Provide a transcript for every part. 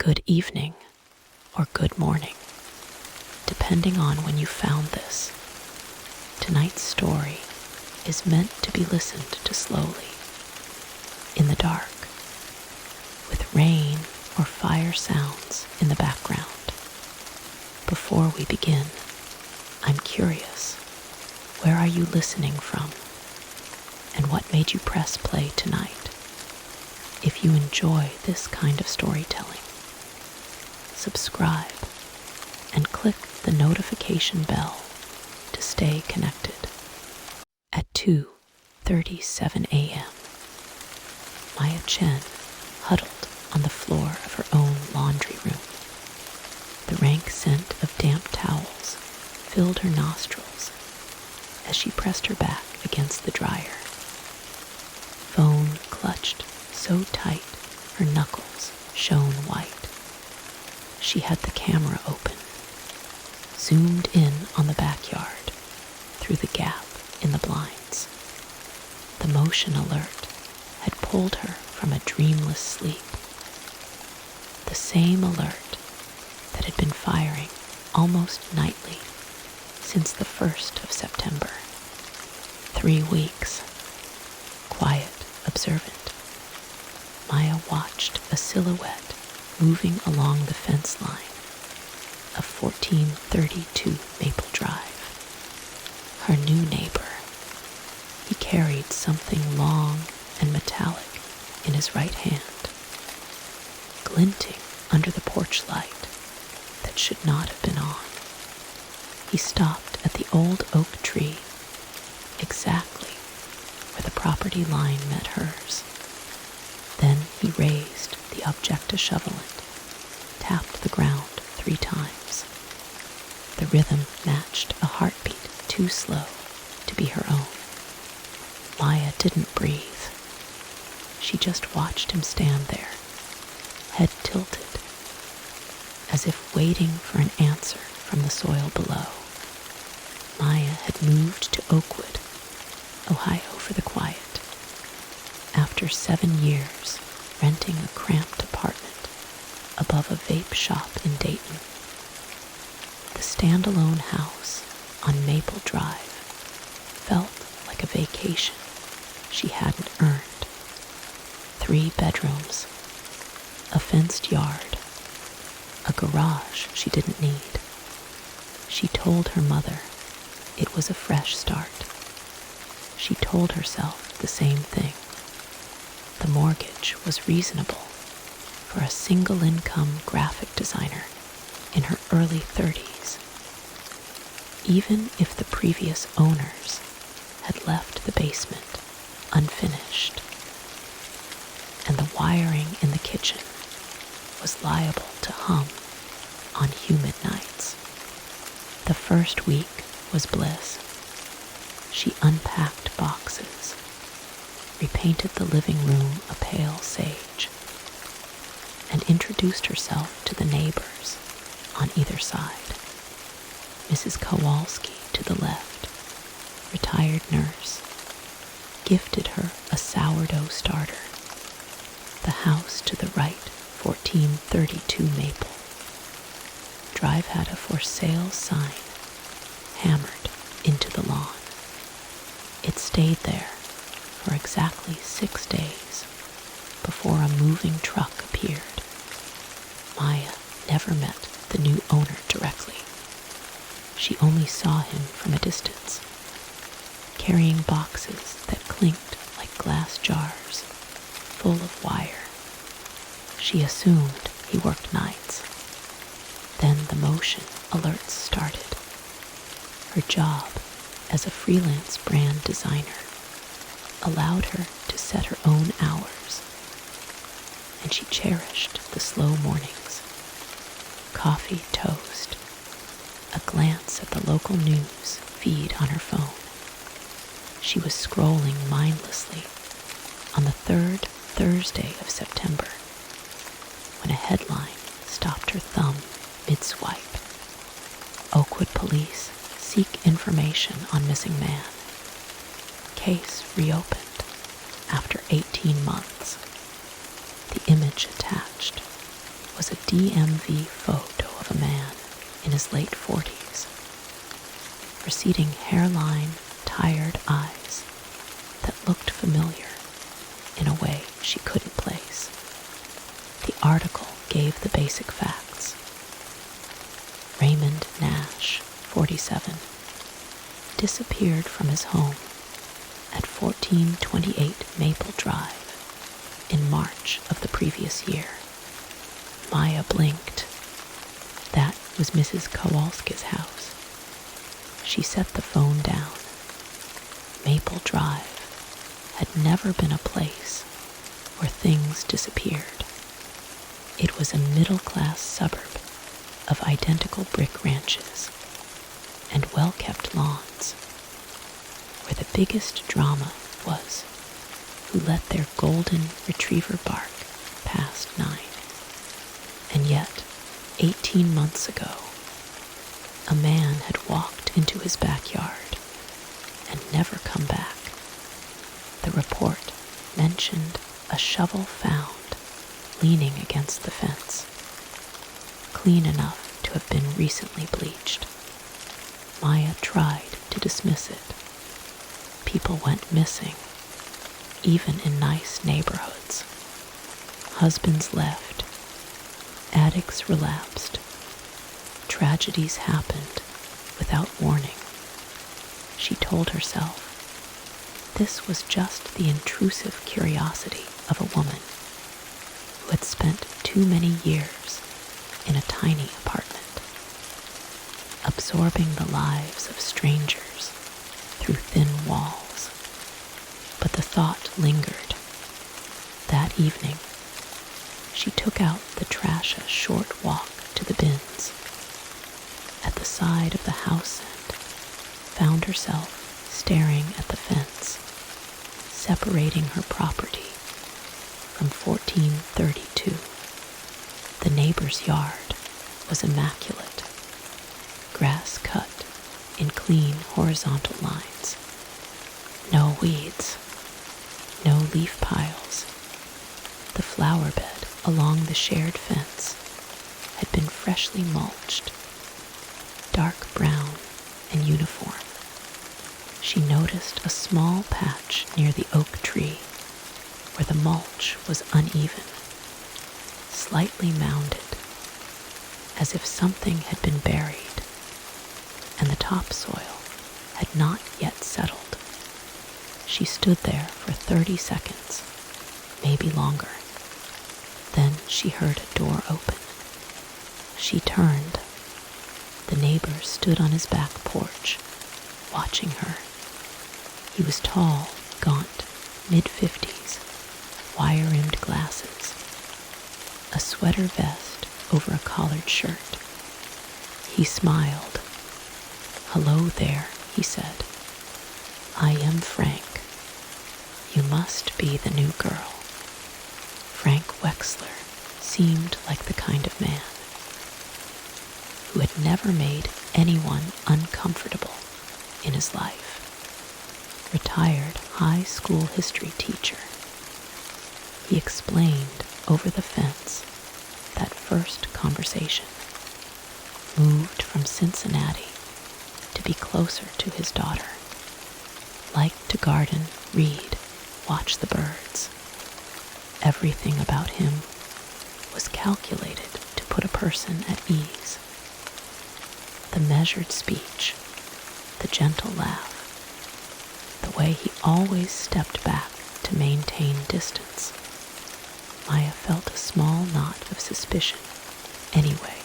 good evening, or good morning, depending on when you found this. Tonight's story is meant to be listened to slowly, in the dark, with rain or fire sounds in the background. Before we begin, I'm curious, where are you listening from? And what made you press play tonight? If you enjoy this kind of storytelling, subscribe and click the notification bell to stay connected. At 2:37 a.m., Maya Chen huddled on the floor of her own laundry room. The rank scent of damp towels filled her nostrils as she pressed her back against the dryer. Phone clutched so tight her knuckles shone white. She had the camera open, zoomed in on the backyard through the gap in the blinds. The motion alert had pulled her from a dreamless sleep. The same alert that had been firing almost nightly since the 1st of September. 3 weeks. Quiet, observant. Maya watched a silhouette moving along the fence line of 1432 Maple Drive. Her new neighbor. He carried something long and metallic in his right hand, glinting under the porch light that should not have been on. He stopped at the old oak tree, exactly where the property line met hers. Then he raised the object to shovel it, tapped the ground 3 times. The rhythm matched a heartbeat too slow to be her own. Maya didn't breathe. She just watched him stand there, head tilted, as if waiting for an answer from the soil below. Maya had moved to Oakwood, Ohio for the quiet. After 7 years renting a cramped apartment above a vape shop in Dayton, the standalone house on Maple Drive felt like a vacation she hadn't earned. 3 bedrooms, a fenced yard, a garage she didn't need. She told her mother it was a fresh start. She told herself the same thing. The mortgage was reasonable for a single-income graphic designer in her early 30s, even if the previous owners had left the basement unfinished, and the wiring in the kitchen was liable to hum on humid nights. The first week was bliss. She unpacked boxes, repainted the living room a pale sage, and introduced herself to the neighbors on either side. Mrs. Kowalski to the left, retired nurse, gifted her a sourdough starter. The house to the right, 1432 Maple Drive, had a for sale sign hammered into the lawn. It stayed there for exactly 6 days before a moving truck appeared. Maya never met the new owner directly. She only saw him from a distance, carrying boxes that clinked like glass jars, full of wire. She assumed he worked nights. Then the motion alerts started. Her job as a freelance brand designer allowed her to set her own hours, and she cherished the slow mornings. Coffee, toast, a glance at the local news feed on her phone. She was scrolling mindlessly on the 3rd Thursday of September when a headline stopped her thumb mid-swipe. Oakwood police seek information on missing man. Case reopened after 18 months. The image attached was a DMV photo of a man in his late 40s, receding hairline, tired eyes that looked familiar in a way she couldn't place. The article gave the basic facts. Raymond Nash, 47, disappeared from his home at 1428 Maple Drive in March of the previous year. Maya blinked. That was Mrs. Kowalski's house. She set the phone down. Maple Drive had never been a place where things disappeared. It was a middle-class suburb of identical brick ranches and well-kept lawns, where the biggest drama was who let their golden retriever bark past 9. And yet, 18 months ago, a man had walked into his backyard and never come back. The report mentioned a shovel found leaning against the fence, clean enough to have been recently bleached. Maya tried to dismiss it. People went missing, even in nice neighborhoods. Husbands left. Addicts relapsed. Tragedies happened without warning. She told herself this was just the intrusive curiosity of a woman who had spent too many years in a tiny apartment, absorbing the lives of strangers through thin walls. But the thought lingered. That evening, she took out the trash a short walk to the bins. At the side of the house and found herself staring at the fence, separating her property from 1432. The neighbor's yard was immaculate, grass cut in clean horizontal lines. No weeds, no leaf piles. The flower bed along the shared fence had been freshly mulched, dark brown and uniform. She noticed a small patch near the oak tree where the mulch was uneven, slightly mounded, as if something had been buried and the topsoil had not yet settled. She stood there for 30 seconds, maybe longer. Then she heard a door open. She turned. The neighbor stood on his back porch, watching her. He was tall, gaunt, mid-50s, wire-rimmed glasses, a sweater vest over a collared shirt. He smiled. "Hello there," he said. "I am Frank. You must be the new girl." Frank Wexler seemed like the kind of man who had never made anyone uncomfortable in his life. Retired high school history teacher. He explained over the fence that first conversation. Moved from Cincinnati to be closer to his daughter. Liked to garden, read, watch the birds. Everything about him was calculated to put a person at ease. The measured speech, the gentle laugh, the way he always stepped back to maintain distance. Maya felt a small knot of suspicion anyway.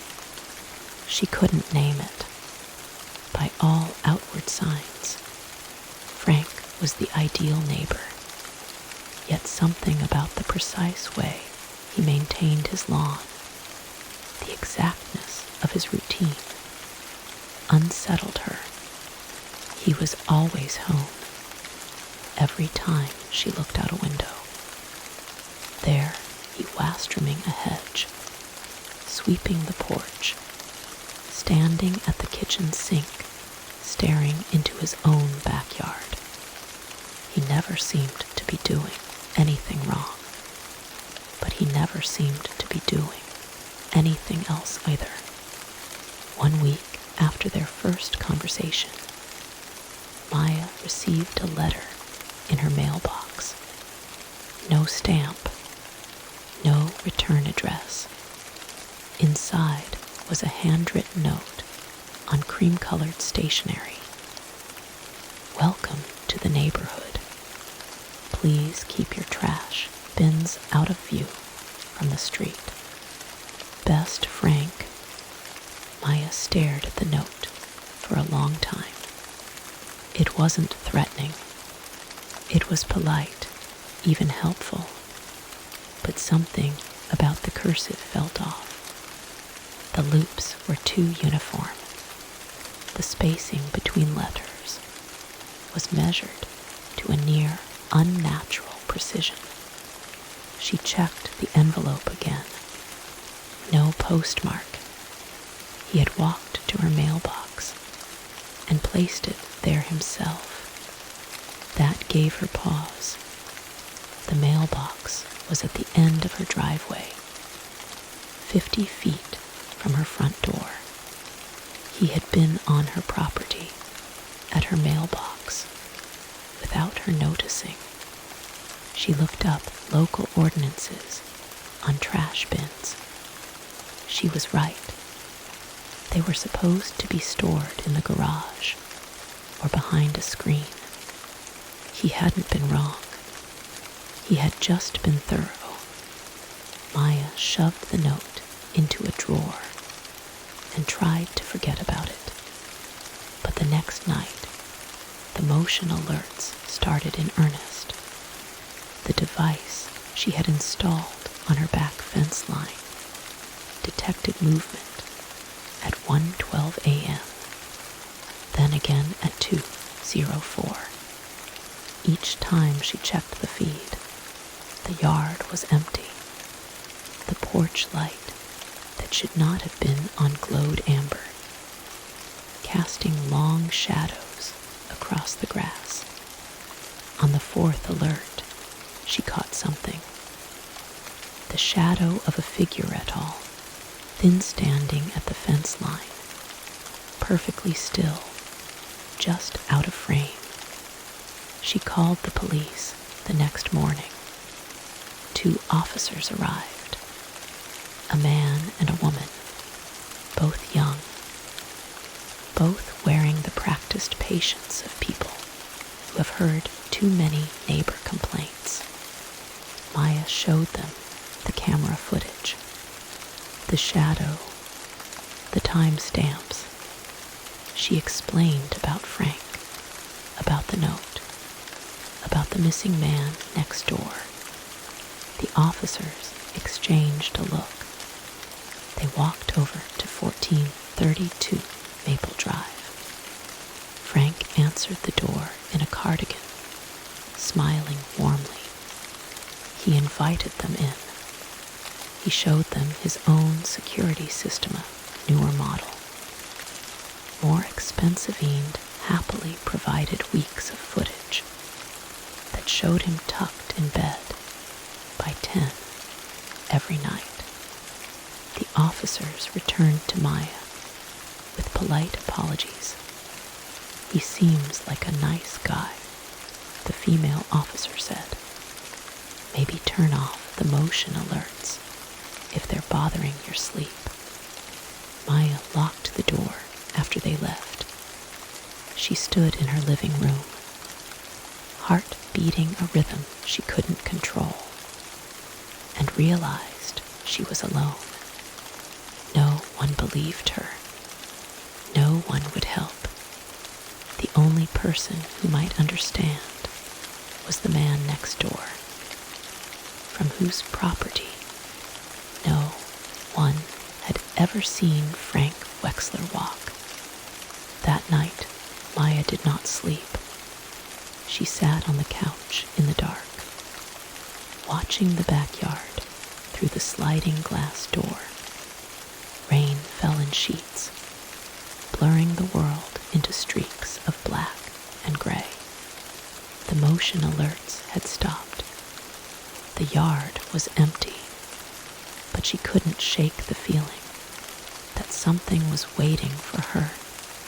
She couldn't name it. By all outward signs, Frank was the ideal neighbor, yet something about the precise way he maintained his lawn, the exactness of his routine, unsettled her. He was always home, every time she looked out a window. There, he was trimming a hedge, sweeping the porch, standing at the kitchen sink, staring into his own backyard. He never seemed to be doing anything wrong, but he never seemed to be doing anything else either. 1 week after their first conversation, Maya received a letter in her mailbox. No stamp, no return address. Inside was a handwritten note on cream-colored stationery. Welcome to the neighborhood. Please keep your trash bins out of view from the street. Best, Frank. Maya stared at the note for a long time. It wasn't threatening. It was polite, even helpful. But something about the cursive felt off. The loops were too uniform. The spacing between letters was measured to a near unnatural precision. She checked the envelope again. No postmark. He had walked to her mailbox and placed it there himself. That gave her pause. The mailbox was at the end of her driveway, 50 feet from her front door. He had been on her property, at her mailbox, without her noticing. She looked up local ordinances on trash bins. She was right. They were supposed to be stored in the garage or behind a screen. He hadn't been wrong. He had just been thorough. Maya shoved the note into a drawer and tried to forget about it. But the next night, the motion alerts started in earnest. The device she had installed on her back fence line detected movement at 1:12 a.m., then again at 2:04. Each time she checked the feed, the yard was empty. The porch light that should not have been on glowed amber, casting long shadows across the grass. On the fourth alert, she caught something. The shadow of a figure all, thin standing at the fence line, perfectly still, just out of frame. She called the police the next morning. 2 officers arrived, a man and a woman, both young, both wearing the practiced patience of people who have heard too many neighbor complaints. Maya showed them the camera footage, the shadow, the time stamps. She explained about Frank, about the note, about the missing man next door. The officers exchanged a look. They walked over to 1432 Maple Drive. Frank answered the door in a cardigan, smiling warmly. He invited them in. He showed them his own security system, newer model. More expensive and happily provided weeks of footage that showed him tucked in bed by 10 every night. The officers returned to Maya with polite apologies. He seems like a nice guy, the female officer said. Maybe turn off the motion alerts if they're bothering your sleep. Maya locked the door after they left. She stood in her living room, heart beating a rhythm she couldn't control, and realized she was alone. No one believed her. No one would help. The only person who might understand was the man next door, from whose property no one had ever seen Frank Wexler walk. That night, Maya did not sleep. She sat on the couch in the dark, watching the backyard through the sliding glass door. Rain fell in sheets, blurring the world into streaks of black and gray. The motion alerts had stopped. The yard was empty, but but she couldn't shake the feeling that something was waiting for her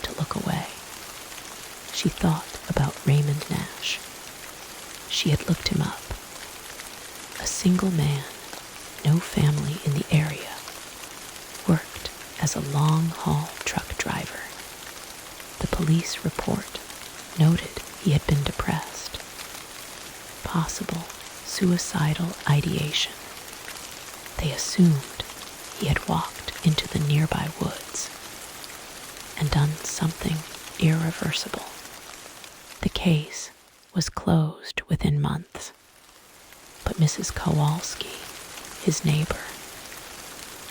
to look away. She thought about Raymond Nash. She had looked him up. A single man, no family in the area, worked as a long-haul truck driver. The police report noted he had been depressed. Possible suicidal ideation. They assumed he had walked into the nearby woods and done something irreversible. The case was closed within months, but Mrs. Kowalski, his neighbor,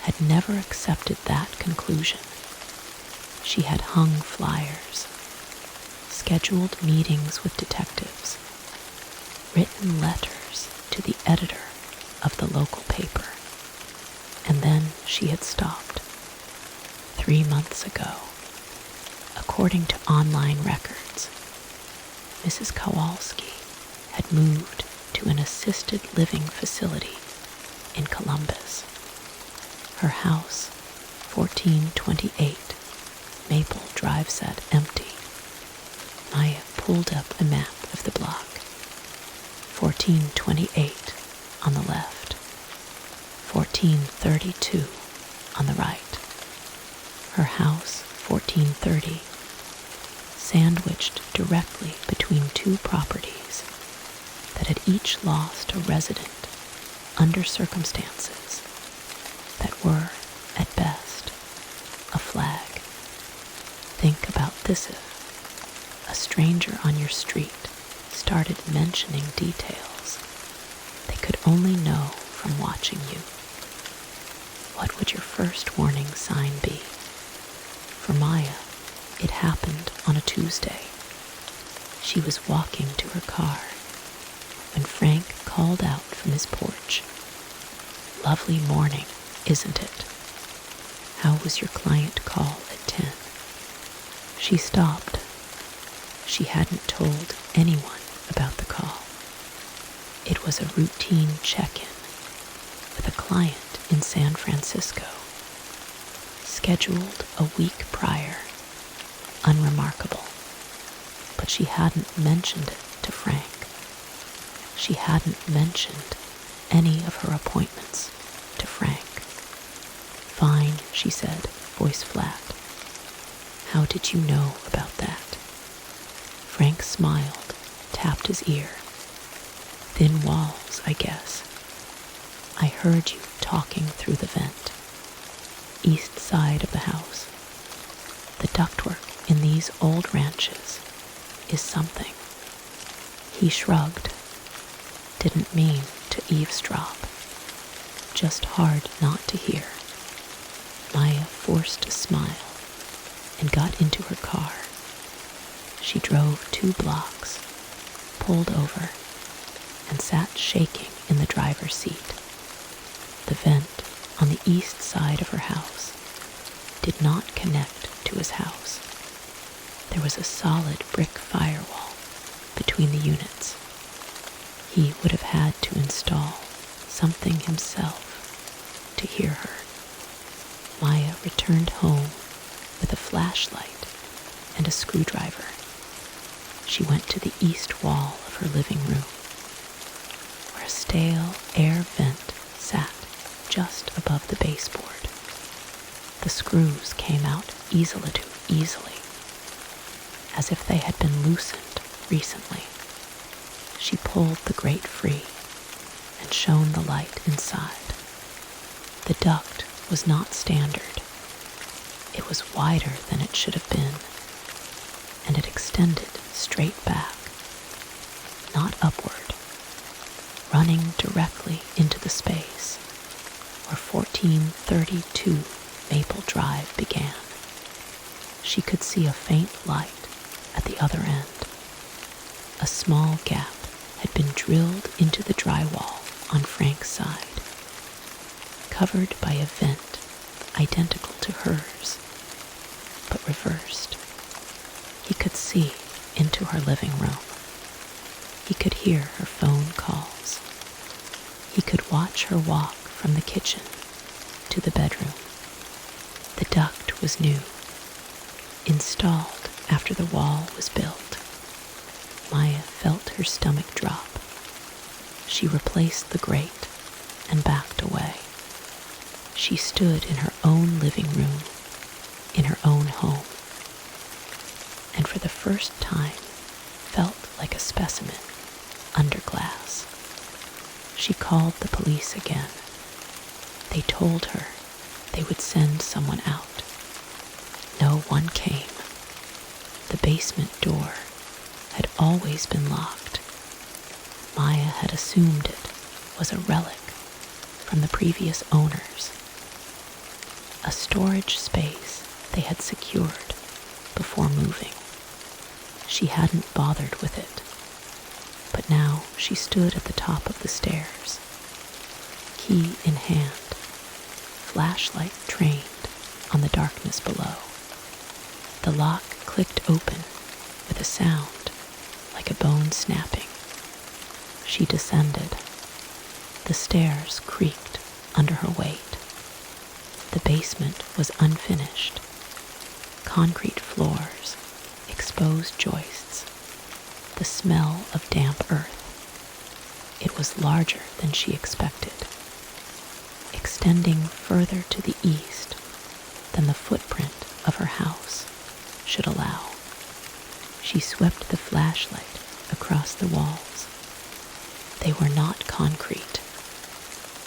had never accepted that conclusion. She had hung flyers, scheduled meetings with detectives, written letters to the editor of the local paper, and then she had stopped. 3 months ago, according to online records, Mrs. Kowalski had moved to an assisted living facility in Columbus. Her house, 1428 Maple Drive, sat empty. Maya pulled up a map of the block. 1428 on the left, 1432 on the right. Her house, 1430, sandwiched directly between two properties that had each lost a resident under circumstances that were, at best, a flag. Think about this: if a stranger on your street started mentioning details they could only know from watching you, what would your first warning sign be? For Maya, it happened on a Tuesday. She was walking to her car when Frank called out from his porch. "Lovely morning, isn't it? How was your client call at 10? She stopped. She hadn't told anyone about the call. It was a routine check-in with a client in San Francisco, scheduled a week prior. Unremarkable, but she hadn't mentioned it to Frank. She hadn't mentioned any of her appointments to Frank. "Fine," she said, voice flat. "How did you know about that?" Frank smiled, tapped his ear. "Thin walls, I guess. I heard you talking through the vent. East side of the house. The ductwork in these old ranches is something." He shrugged. Didn't mean to eavesdrop. Just hard not to hear. Maya forced a smile and got into her car. She drove 2 blocks, pulled over, and sat shaking in the driver's seat. The vent on the east side of her house did not connect to his house. There was a solid brick firewall between the units. He would have had to install something himself to hear her. Maya returned home with a flashlight and a screwdriver. She went to the east wall of her living room, where a stale air vent sat just above the baseboard. The screws came out easily, as if they had been loosened recently. She pulled the grate free and shone the light inside. The duct was not standard. It was wider than it should have been, and it extended straight back, not upward, running directly into the space where 1432 Maple Drive began. She could see a faint light at the other end. A small gap had been drilled into the drywall on Frank's side, covered by a vent identical to hers, but reversed. He could see into her living room. He could hear her phone calls. He could watch her walk from the kitchen to the bedroom. The duct was new, installed after the wall was built. Maya felt her stomach drop. She replaced the grate and backed away. She stood in her own living room, in her own home, and for the first time felt like a specimen under glass. She called the police again. They told her they would send someone out. No one came. The basement door had always been locked. Maya had assumed it was a relic from the previous owners, a storage space they had secured before moving. She hadn't bothered with it, but now she stood at the top of the stairs, key in hand, flashlight trained on the darkness below. The lock clicked open with a sound like a bone snapping. She descended. The stairs creaked under her weight. The basement was unfinished. Concrete floors, exposed joists, the smell of damp earth. It was larger than she expected, extending further to the east than the footprint of her house should allow. She swept the flashlight across the walls. They were not concrete.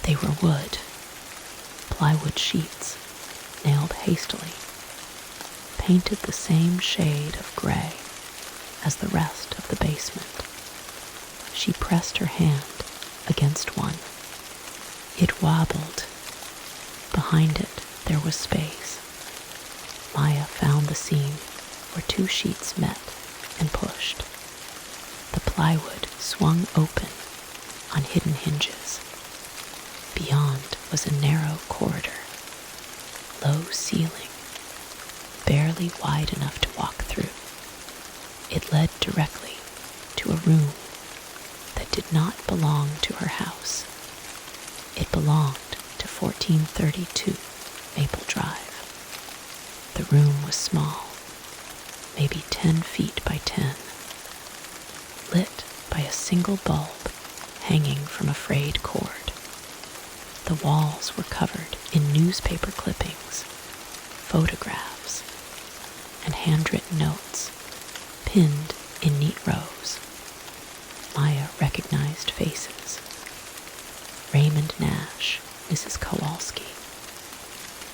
They were wood, plywood sheets, nailed hastily, painted the same shade of gray as the rest of the basement. She pressed her hand against one. It wobbled. Behind it, there was space. Maya found the seam where two sheets met and pushed. The plywood swung open on hidden hinges. Beyond was a narrow corridor, low ceiling, barely wide enough to walk through. It led directly to a room that did not belong to her house. It belonged to 1432 Maple Drive. The room was small, maybe 10 feet by 10, lit by a single bulb hanging from a frayed cord. The walls were covered in newspaper clippings, photographs, and handwritten notes, pinned in neat rows. Maya recognized faces. Raymond Nash, Mrs. Kowalski.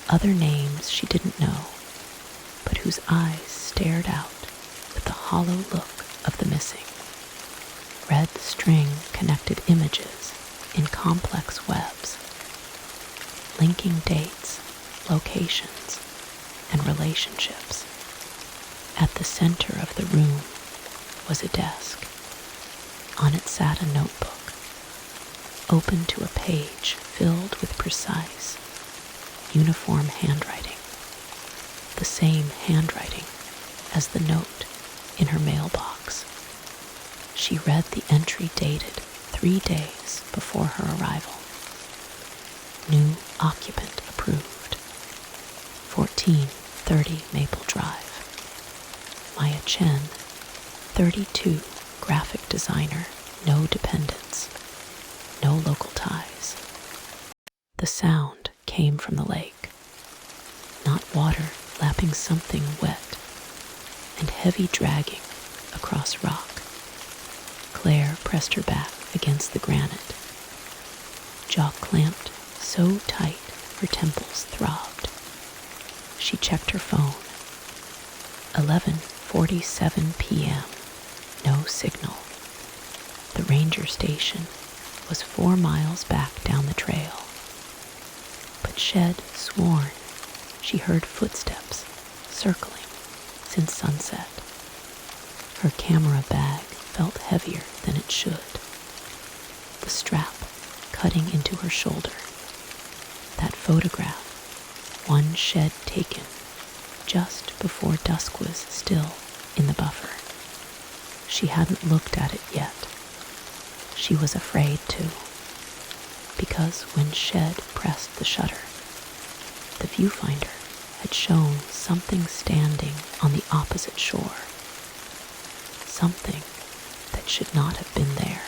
Other names she didn't know, but whose eyes stared out with the hollow look of the missing. Red string connected images in complex webs, linking dates, locations, and relationships. At the center of the room was a desk. On it sat a notebook, open to a page filled with precise, uniform handwriting, the same handwriting as the note in her mailbox. She read the entry dated 3 days before her arrival. New occupant approved. 1430 Maple Drive. Maya Chen, 32, graphic designer, no dependents, no local ties. The sound came from the lake, not water lapping something wet, and heavy dragging across rock. Claire pressed her back against the granite, jaw clamped so tight her temples throbbed. She checked her phone. 11:47 p.m. No signal. The ranger station was 4 miles back down the trail. But Shed sworn she heard footsteps circling since sunset. Her camera bag felt heavier than it should. The strap cutting into her shoulder. That photograph, one Shed taken just before dusk was still in the buffer. She hadn't looked at it yet. She was afraid to, because when Shed pressed the shutter, The viewfinder had shown something standing on the opposite shore. Something that should not have been there.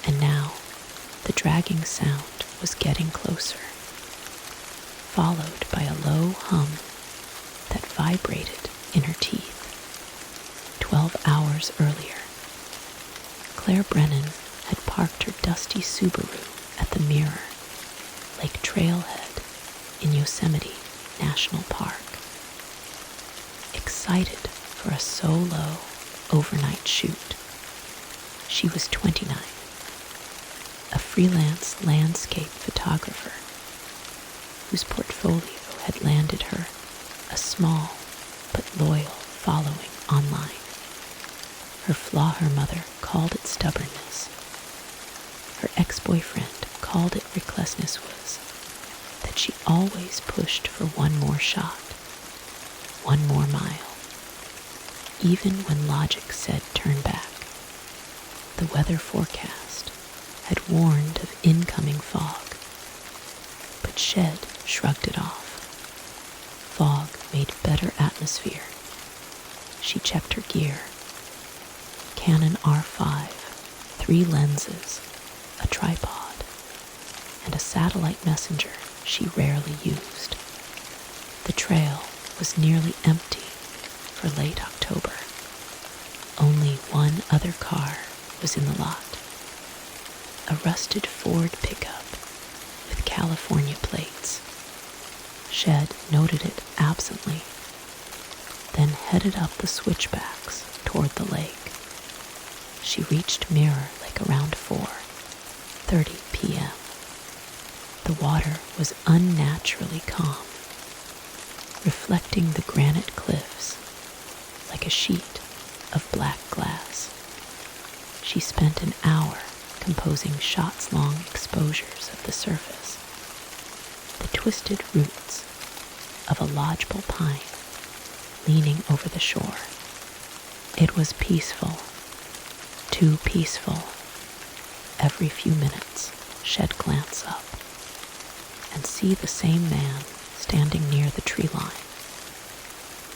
And now, the dragging sound was getting closer, followed by a low hum that vibrated in her teeth. 12 hours earlier, Claire Brennan had parked her dusty Subaru at the Mirror Lake Trailhead in Yosemite National Park, excited for a solo overnight shoot. She was 29, a freelance landscape photographer whose portfolio had landed her a small but loyal following online. Her mother called it stubbornness. Her ex-boyfriend called it recklessness was that she always pushed for one more shot, one more mile, even when logic said turn back. The weather forecast had warned of incoming fog, but Shed shrugged it off. Fog made better atmosphere. She checked her gear. Canon R5, 3 lenses, a tripod, and a satellite messenger she rarely used. The trail was nearly empty for late October. Only one other car was in the lot. A rusted Ford pickup with California plates. Shed noted it absently, then headed up the switchbacks toward the lake. She reached Mirror Lake around 4:30 p.m. The water was unnaturally calm, reflecting the granite cliffs like a sheet of black glass. She spent an hour composing shots-long exposures of the surface, the twisted roots of a lodgepole pine leaning over the shore. It was peaceful, too peaceful. Every few minutes, she'd glance up and see the same man standing near the tree line,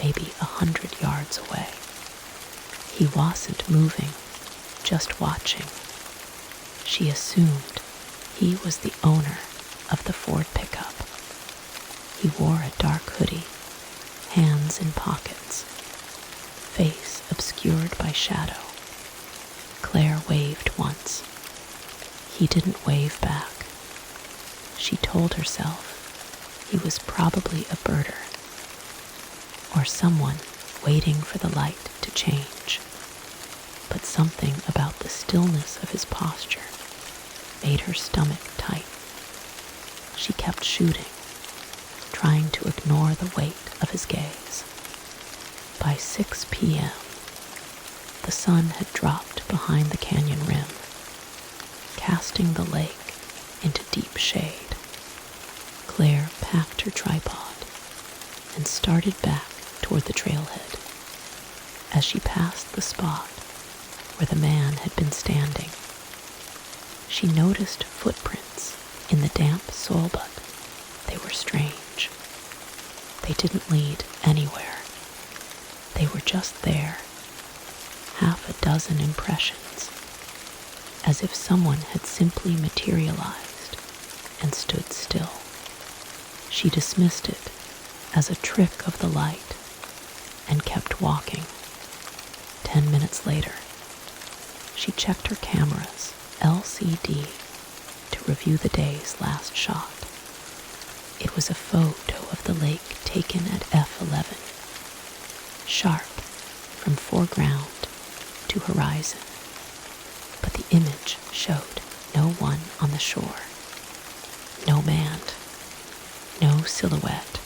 maybe 100 yards away. He wasn't moving, just watching. She assumed he was the owner of the Ford pickup. He wore a dark hoodie, hands in pockets, face obscured by shadow. Claire waved once. He didn't wave back. She told herself he was probably a birder, or someone waiting for the light to change. But something about the stillness of his posture made her stomach tight. She kept shooting, trying to ignore the weight of his gaze. By 6 p.m., the sun had dropped behind the canyon rim, casting the lake into deep shade. Claire packed her tripod and started back toward the trailhead. As she passed the spot where the man had been standing, she noticed footprints in the damp soil, but they were strange. They didn't lead anywhere. They were just there, half a dozen impressions, as if someone had simply materialized and stood still. She dismissed it as a trick of the light and kept walking. 10 minutes later, she checked her camera's LCD to review the day's last shot. It was a photo of the lake taken at f11, sharp from foreground to horizon, but the image showed no one on the shore, no man, no silhouette.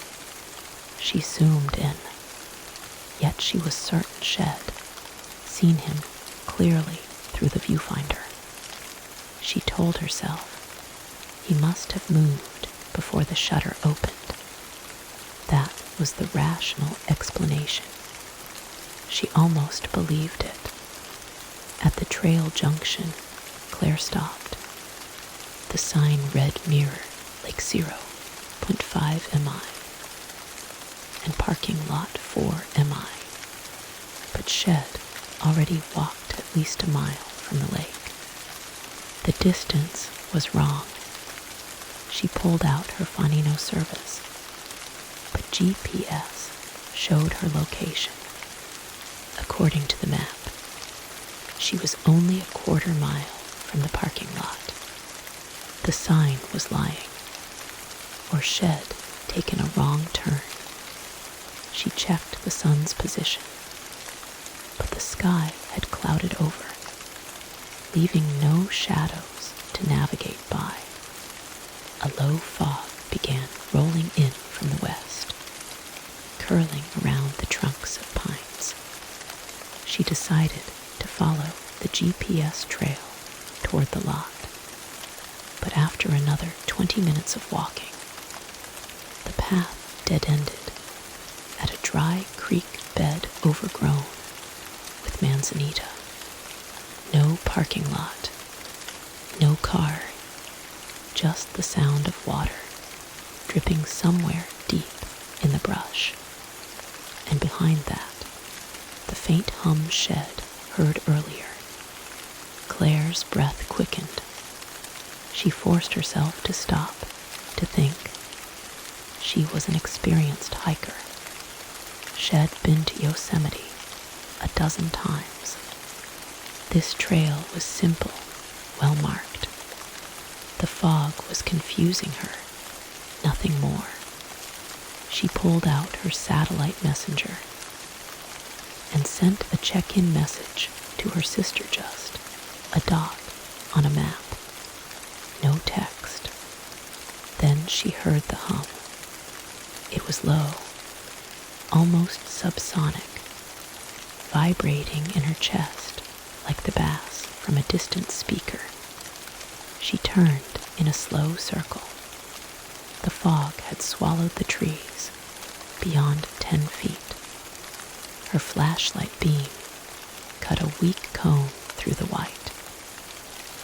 She zoomed in, yet she was certain Shed seen him clearly through the viewfinder. She told herself he must have moved before the shutter opened. That was the rational explanation. She almost believed it. At the trail junction, Claire stopped. The sign read Mirror Lake 0, 5.5 mi and parking lot 4 mi, but Shed already walked at least a mile from the lake. The distance was wrong. She pulled out her Fonino service, but GPS showed her location. According to the map, she was only a quarter mile from the parking lot. The sign was lying, or Shed taken a wrong turn. She checked the sun's position, but the sky had clouded over, leaving no shadows to navigate by. A low fog began rolling in from the west, curling around the trunks of pines. She decided to follow the GPS trail toward the lot, but after another 20 minutes of walking, the path dead-ended at a dry creek bed overgrown with manzanita. No parking lot, no car, just the sound of water dripping somewhere deep in the brush. And behind that, the faint hum Shed heard earlier. Claire's breath quickened. She forced herself to stop, to think. She was an experienced hiker. Shed been to Yosemite a dozen times. This trail was simple, well marked. The fog was confusing her, nothing more. She pulled out her satellite messenger and sent a check-in message to her sister just, a dot on a map. No text. Then she heard the hum. It was low, almost subsonic, vibrating in her chest like the bass from a distant speaker. She turned in a slow circle. The fog had swallowed the trees beyond 10 feet. Her flashlight beam cut a weak cone through the white.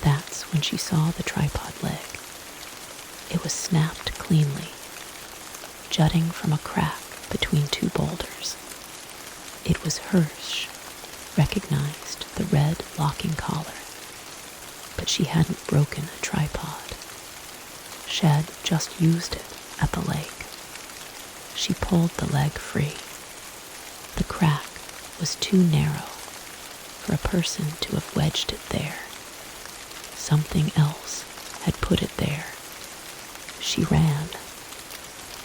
That's when she saw the tripod leg. It was snapped cleanly, jutting from a crack between two boulders. It was Hirsch, recognized the red locking collar, but she hadn't broken a tripod. Shed just used it at the lake. She pulled the leg free. The crack was too narrow for a person to have wedged it there. Something else had put it there. She ran,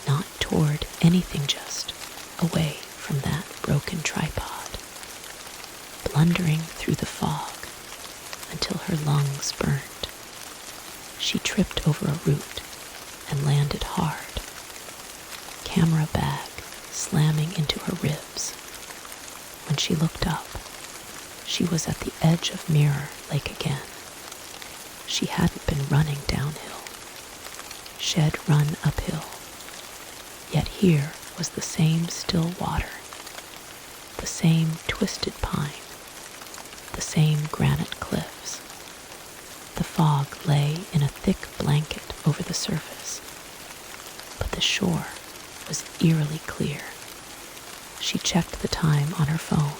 not toward anything, just away from that broken tripod, blundering through the fog until her lungs burned. She tripped over a root and landed hard, camera bag slamming into her ribs. When she looked up, she was at the edge of Mirror Lake again. She hadn't been running downhill. Shed run uphill. Yet here was the same still water, the same twisted pine, the same granite cliffs. The fog lay in a thick blanket over the surface, but the shore was eerily clear. She checked the time on her phone.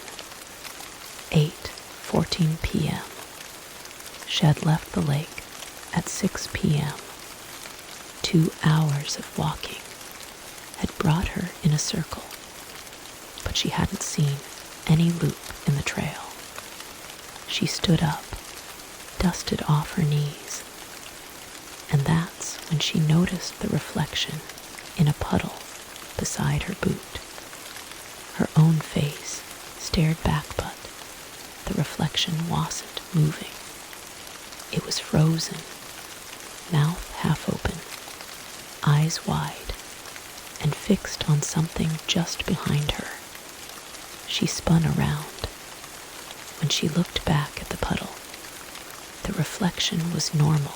8:14 p.m. Shed left the lake at 6 p.m. 2 hours of walking had brought her in a circle, but she hadn't seen any loop in the trail. She stood up, dusted off her knees, and that's when she noticed the reflection in a puddle beside her boot. Her own face stared back, but the reflection wasn't moving. It was frozen, mouth half open, eyes wide, and fixed on something just behind her. She spun around. When she looked back at the puddle, the reflection was normal,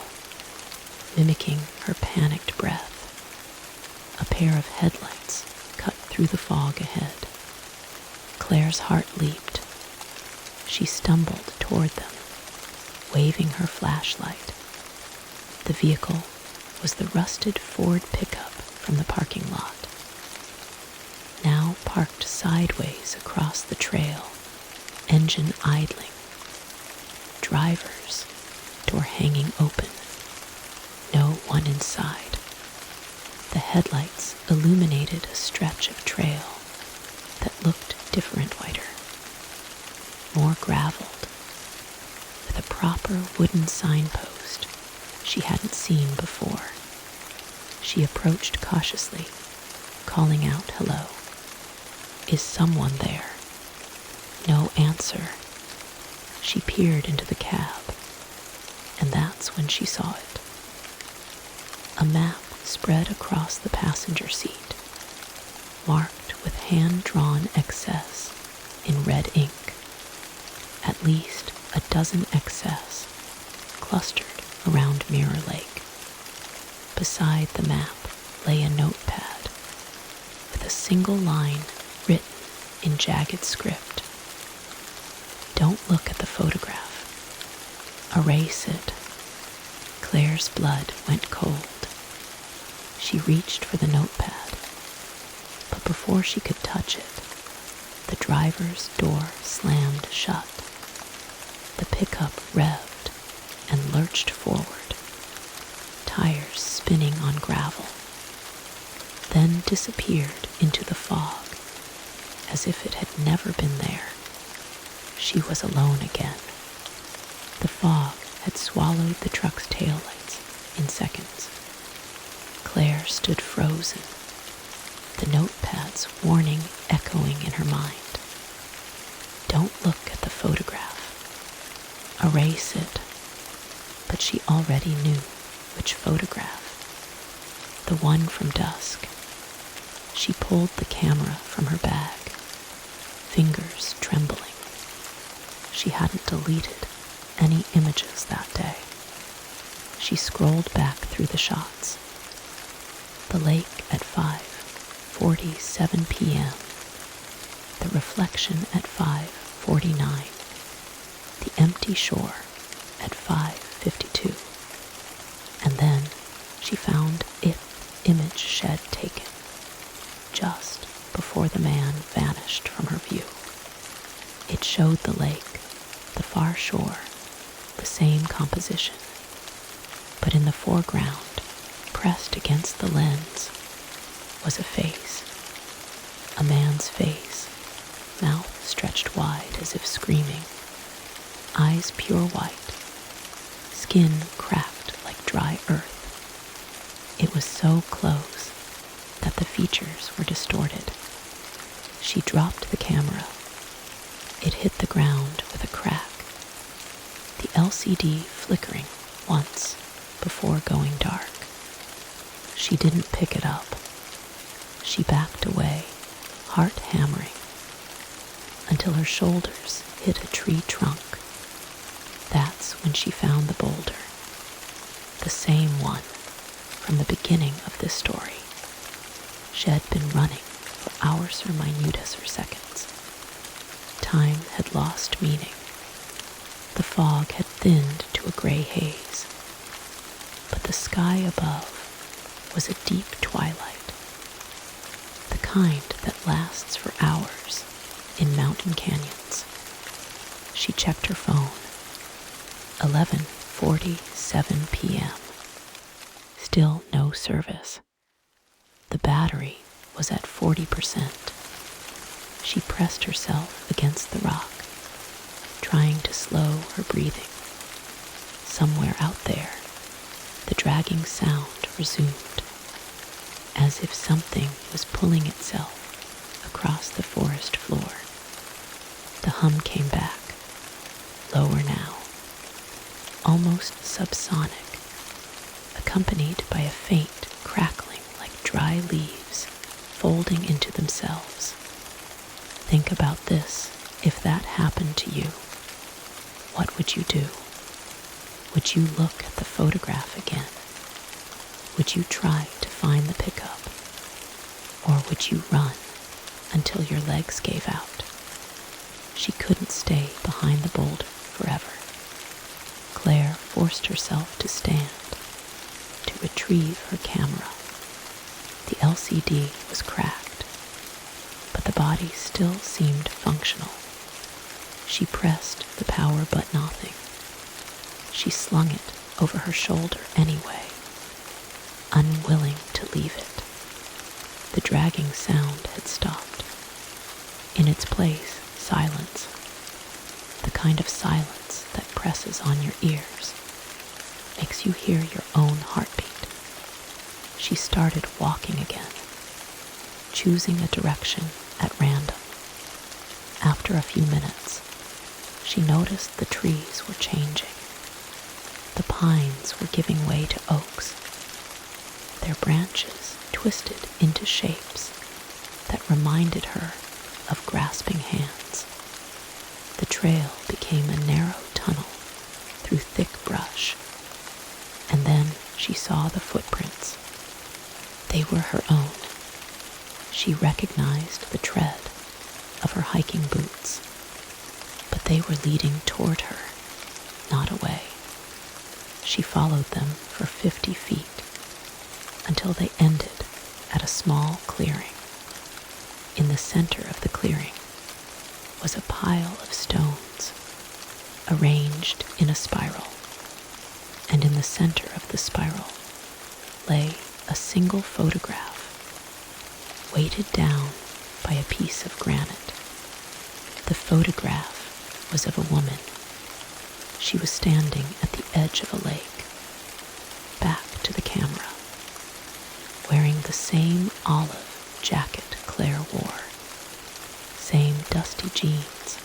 mimicking her panicked breath. A pair of headlights cut through the fog ahead. Claire's heart leaped. She stumbled toward them, waving her flashlight. The vehicle was the rusted Ford pickup from the parking lot. Now parked sideways across the trail, engine idling, driver's door hanging open, no one inside. The headlights illuminated a stretch of trail that looked different, whiter, more graveled, with a proper wooden signpost she hadn't seen before. She approached cautiously, calling out hello. Is someone there? No answer. She peered into the cab, and that's when she saw it. A map spread across the passenger seat, marked with hand-drawn excess in red ink. At least a dozen excess clustered around Mirror Lake. Beside the map lay a notepad with a single line written in jagged script. Don't look at the photograph. Erase it. Claire's blood went cold. She reached for the notepad, but before she could touch it, the driver's door slammed shut. The pickup revved and lurched forward, tires spinning on gravel, then disappeared into the fog as if it had never been there. She was alone again. The fog had swallowed the truck's taillights in seconds. Claire stood frozen, the notepad's warning echoing in her mind. Don't look at the photograph. Erase it. But she already knew which photograph. The one from dusk. She pulled the camera from her bag, fingers trembling. She hadn't deleted any images that day. She scrolled back through the shots. The lake at 5:47 p.m. The reflection at 5:49. The empty shore at 5:52. And then she found its image shed taken just before the man vanished from her view. It showed the lake, the far shore, the same composition, but in the foreground, pressed against the lens, was a face. A man's face, mouth stretched wide as if screaming, eyes pure white, skin cracked like dry earth. It was so close that the features were distorted. She dropped the camera. It hit the ground with a crack, the LCD flickering once before going dark. She didn't pick it up. She backed away, heart hammering, until her shoulders hit a tree trunk. That's when she found the boulder, the same one from the beginning of this story. She had been running for hours or minute as her seconds. Time had lost meaning. The fog had thinned to a gray haze, but the sky above was a deep twilight, the kind that lasts for hours in mountain canyons. She checked her phone. 11:47 p.m. Still no service. The battery was at 40%. She pressed herself against the rock, trying to slow her breathing. Somewhere out there, the dragging sound resumed, as if something was pulling itself across the forest floor. The hum came back, lower now, almost subsonic, accompanied by a faint crackling like dry leaves folding into themselves. Think about this. If that happened to you, what would you do? Would you look at the photograph again? Would you try to find the pickup? Or would you run until your legs gave out? She couldn't stay behind the boulder forever. Claire forced herself to stand, to retrieve her camera. The LCD was cracked, but the body still seemed functional. She pressed the power button nothing. She slung it over her shoulder anyway, unwilling to leave it. The dragging sound had stopped. In its place, silence. The kind of silence that presses on your ears, makes you hear your own heartbeat. She started walking again, choosing a direction at random. After a few minutes, she noticed the trees were changing. The pines were giving way to oaks. Their branches twisted into shapes that reminded her of grasping hands. The trail became a narrow tunnel through thick brush, and then she saw the footprints. They were her own. She recognized the tread of her hiking boots, but they were leading toward her, not away. She followed them for 50 feet until they ended at a small clearing. In the center of the clearing was a pile of stones arranged in a spiral, and in the center of the spiral lay a single photograph, weighted down by a piece of granite. The photograph was of a woman. She was standing at the edge of a lake, back to the camera, wearing the same olive jacket Claire wore, same dusty jeans,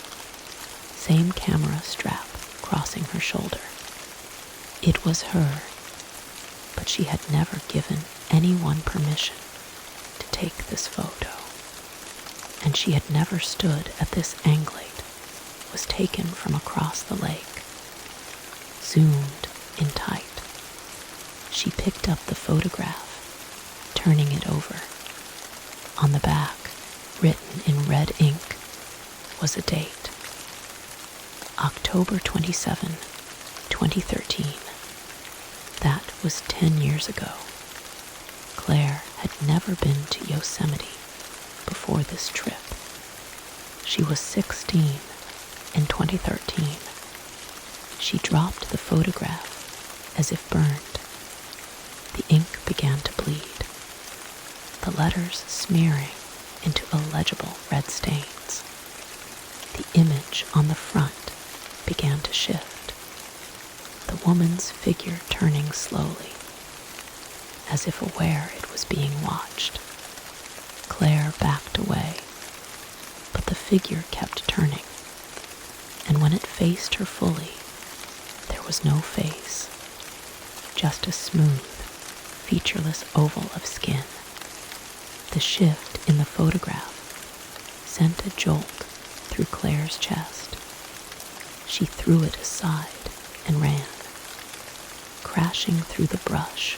same camera strap crossing her shoulder. It was her, but she had never given anyone permission to take this photo, and she had never stood at this angle. It was taken from across the lake, zoomed in tight. She picked up the photograph, turning it over. On the back, written in red ink, was a date. October 27, 2013. That was 10 years ago. Claire had never been to Yosemite before this trip. She was 16 in 2013. She dropped the photograph as if burned. The ink began to bleed, the letters smearing into illegible red stains. The image on the front began to shift, the woman's figure turning slowly, as if aware it was being watched. Claire backed away, but the figure kept turning, and when it faced her fully, there was no face, just a smooth, featureless oval of skin. The shift in the photograph sent a jolt through Claire's chest. She threw it aside and ran, crashing through the brush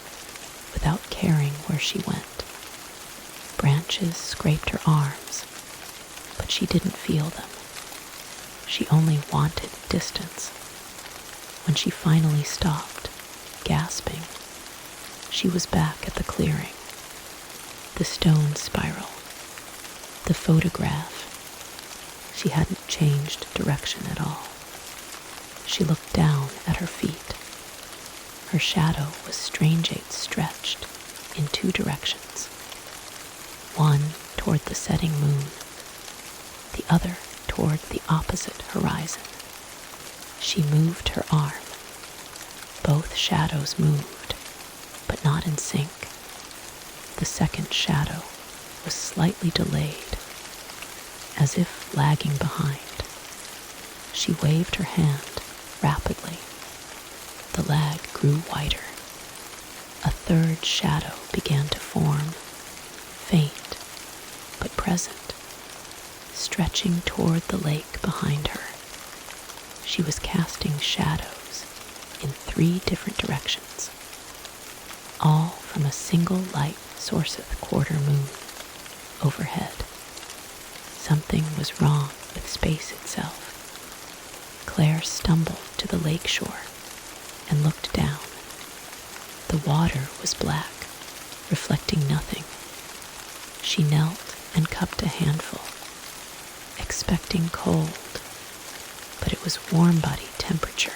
without caring where she went. Branches scraped her arms, but she didn't feel them. She only wanted distance. When she finally stopped, gasping, she was back at the clearing. The stone spiral, the photograph. She hadn't changed direction at all. She looked down at her feet. Her shadow was strangely stretched in two directions. One toward the setting moon, the other toward the opposite horizon. She moved her arm. Both shadows moved, but not in sync. The second shadow was slightly delayed, as if lagging behind. She waved her hand rapidly. The lag grew wider. A third shadow began to form, faint but present, stretching toward the lake behind her. She was casting shadows in 3 different directions, all from a single light sourceth quarter moon overhead. Something was wrong with space itself. Claire stumbled to the lake shore and looked down. The water was black, reflecting nothing, She knelt and cupped a handful, expecting cold, but it was warm body temperature.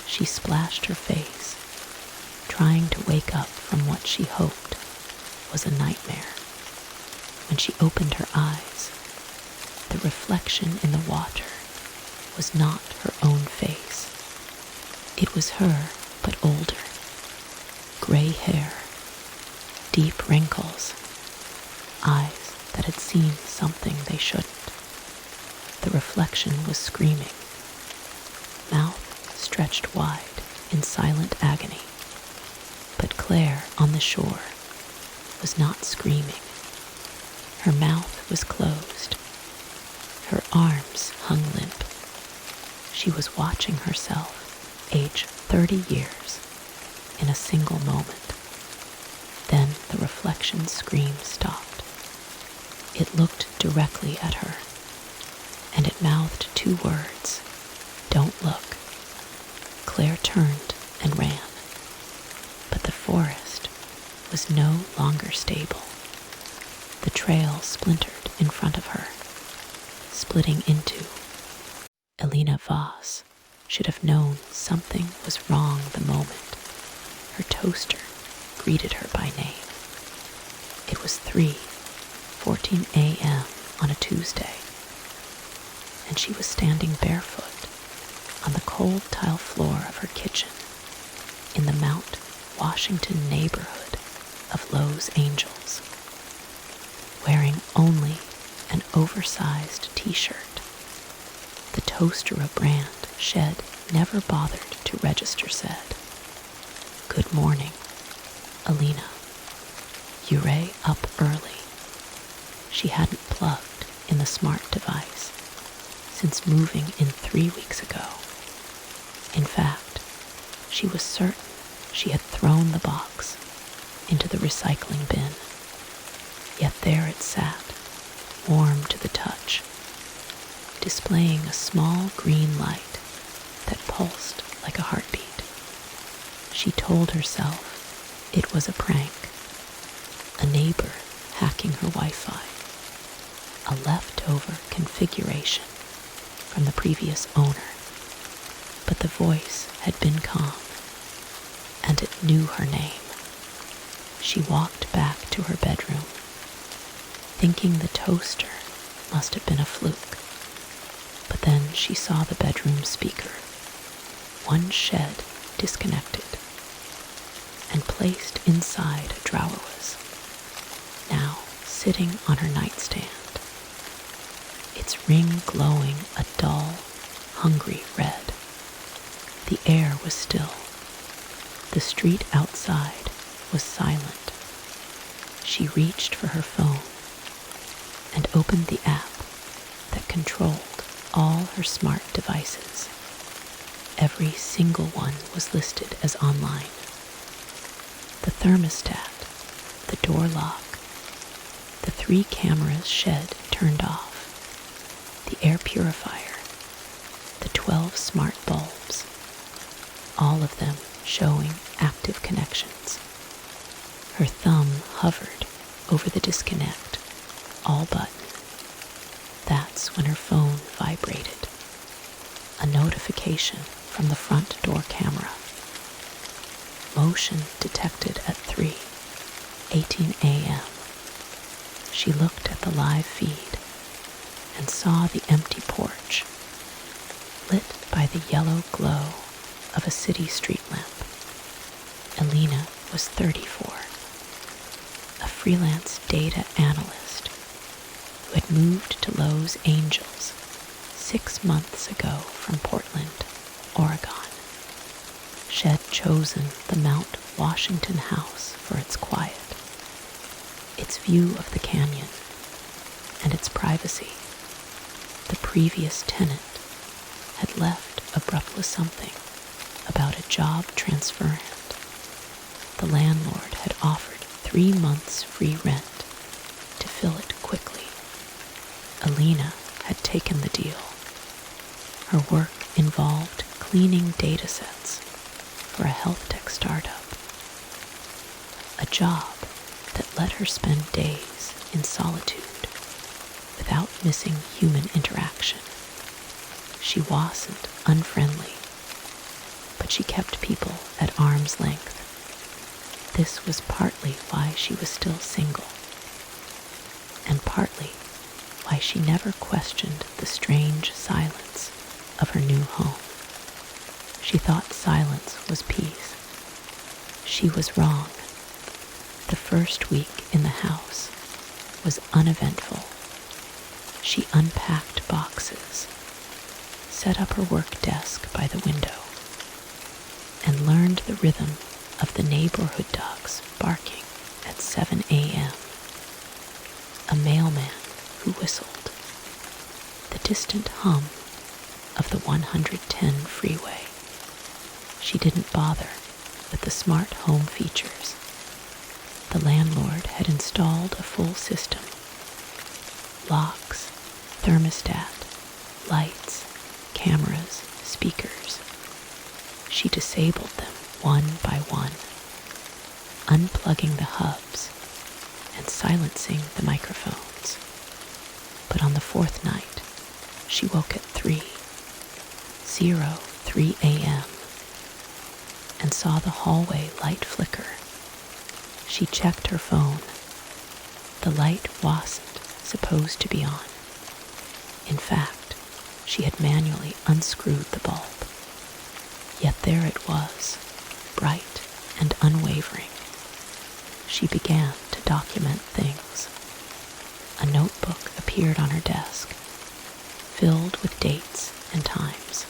She splashed her face, trying to wake up from what she hoped was a nightmare. When she opened her eyes, the reflection in the water was not her own face. It was her, but older. Gray hair, deep wrinkles, eyes that had seen something they shouldn't. The reflection was screaming, mouth stretched wide in silent agony. But Claire on the shore was not screaming. Her mouth was closed. Her arms hung limp. She was watching herself age 30 years in a single moment. Then the reflection's scream stopped. It looked directly at her, and it mouthed 2 words, "Don't look." Claire turned and ran, but the forest was no longer stable. The trail splintered in front of her, splitting into. Elena Voss should have known something was wrong the moment her toaster greeted her by name. It was 3:14 a.m. on a Tuesday, and she was standing barefoot on the cold tile floor of her kitchen in the Mount Washington neighborhood of Los Angeles, wearing only an oversized t-shirt. The Toastera brand shed never bothered to register said, "Good morning, Alina. You're up early." She hadn't plugged in the smart device since moving in 3 weeks ago. In fact, she was certain she had thrown the box into the recycling bin. Yet there it sat, warm to the touch, displaying a small green light that pulsed like a heartbeat. She told herself it was a prank, a neighbor hacking her Wi-Fi, a leftover configuration from the previous owner. But the voice had been calm, and it knew her name. She walked back to her bedroom, thinking the toaster must have been a fluke. But then she saw the bedroom speaker, one shed disconnected, and placed inside a drawerless, now sitting on her nightstand, its ring glowing a dull, hungry red. The air was still. The street outside was silent. She reached for her phone and opened the app that controlled all her smart devices. Every single one was listed as online. The thermostat, the door lock, the 3 cameras shed turned off, the air purifier, the 12 smart bulbs, all of them showing active connections. Her thumb hovered over the disconnect all button. That's when her phone vibrated. A notification from the front door camera. Motion detected at 3:18 a.m. She looked at the live feed and saw the empty porch, lit by the yellow glow of a city street lamp. Alina was 34, a freelance data analyst who had moved to Los Angeles 6 months ago from Portland, Oregon. She had chosen the Mount Washington house for its quiet, its view of the canyon, and its privacy. The previous tenant had left abruptly something about a job transference. The landlord had offered 3 months free rent to fill it quickly. Alina had taken the deal. Her work involved cleaning datasets for a health tech startup, a job that let her spend days in solitude, without missing human interaction. She wasn't unfriendly, but she kept people at arm's length. This was partly why she was still single, and partly why she never questioned the strange silence of her new home. She thought silence was peace. She was wrong. The first week in the house was uneventful. She unpacked boxes, set up her work desk by the window, and learned the rhythm of the neighborhood dogs barking at 7 a.m. A mailman who whistled, the distant hum of the 110 freeway. She didn't bother with the smart home features. The landlord had installed a full system: locks, thermostat, lights, cameras, speakers. She disabled them one by one, unplugging the hubs and silencing the microphones. But on the fourth night, she woke at 3:03 a.m. and saw the hallway light flicker. She checked her phone. The light wasn't supposed to be on. In fact, she had manually unscrewed the bulb. Yet there it was, bright and unwavering. She began to document things. A notebook appeared on her desk, filled with dates and times.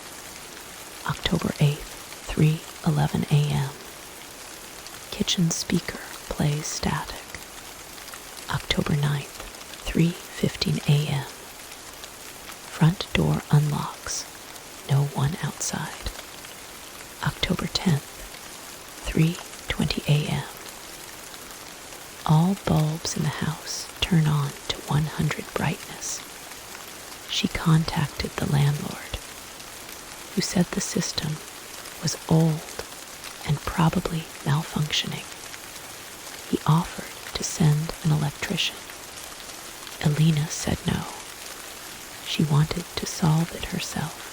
October 8th, 3:11 a.m. Kitchen speaker plays static. October 9th, 3:15 a.m. Front door unlocks, no one outside. October 10th, 3:20 a.m. All bulbs in the house turn on to 100 brightness. She contacted the landlord, who said the system was old and probably malfunctioning. He offered to send an electrician. Elena said no. She wanted to solve it herself.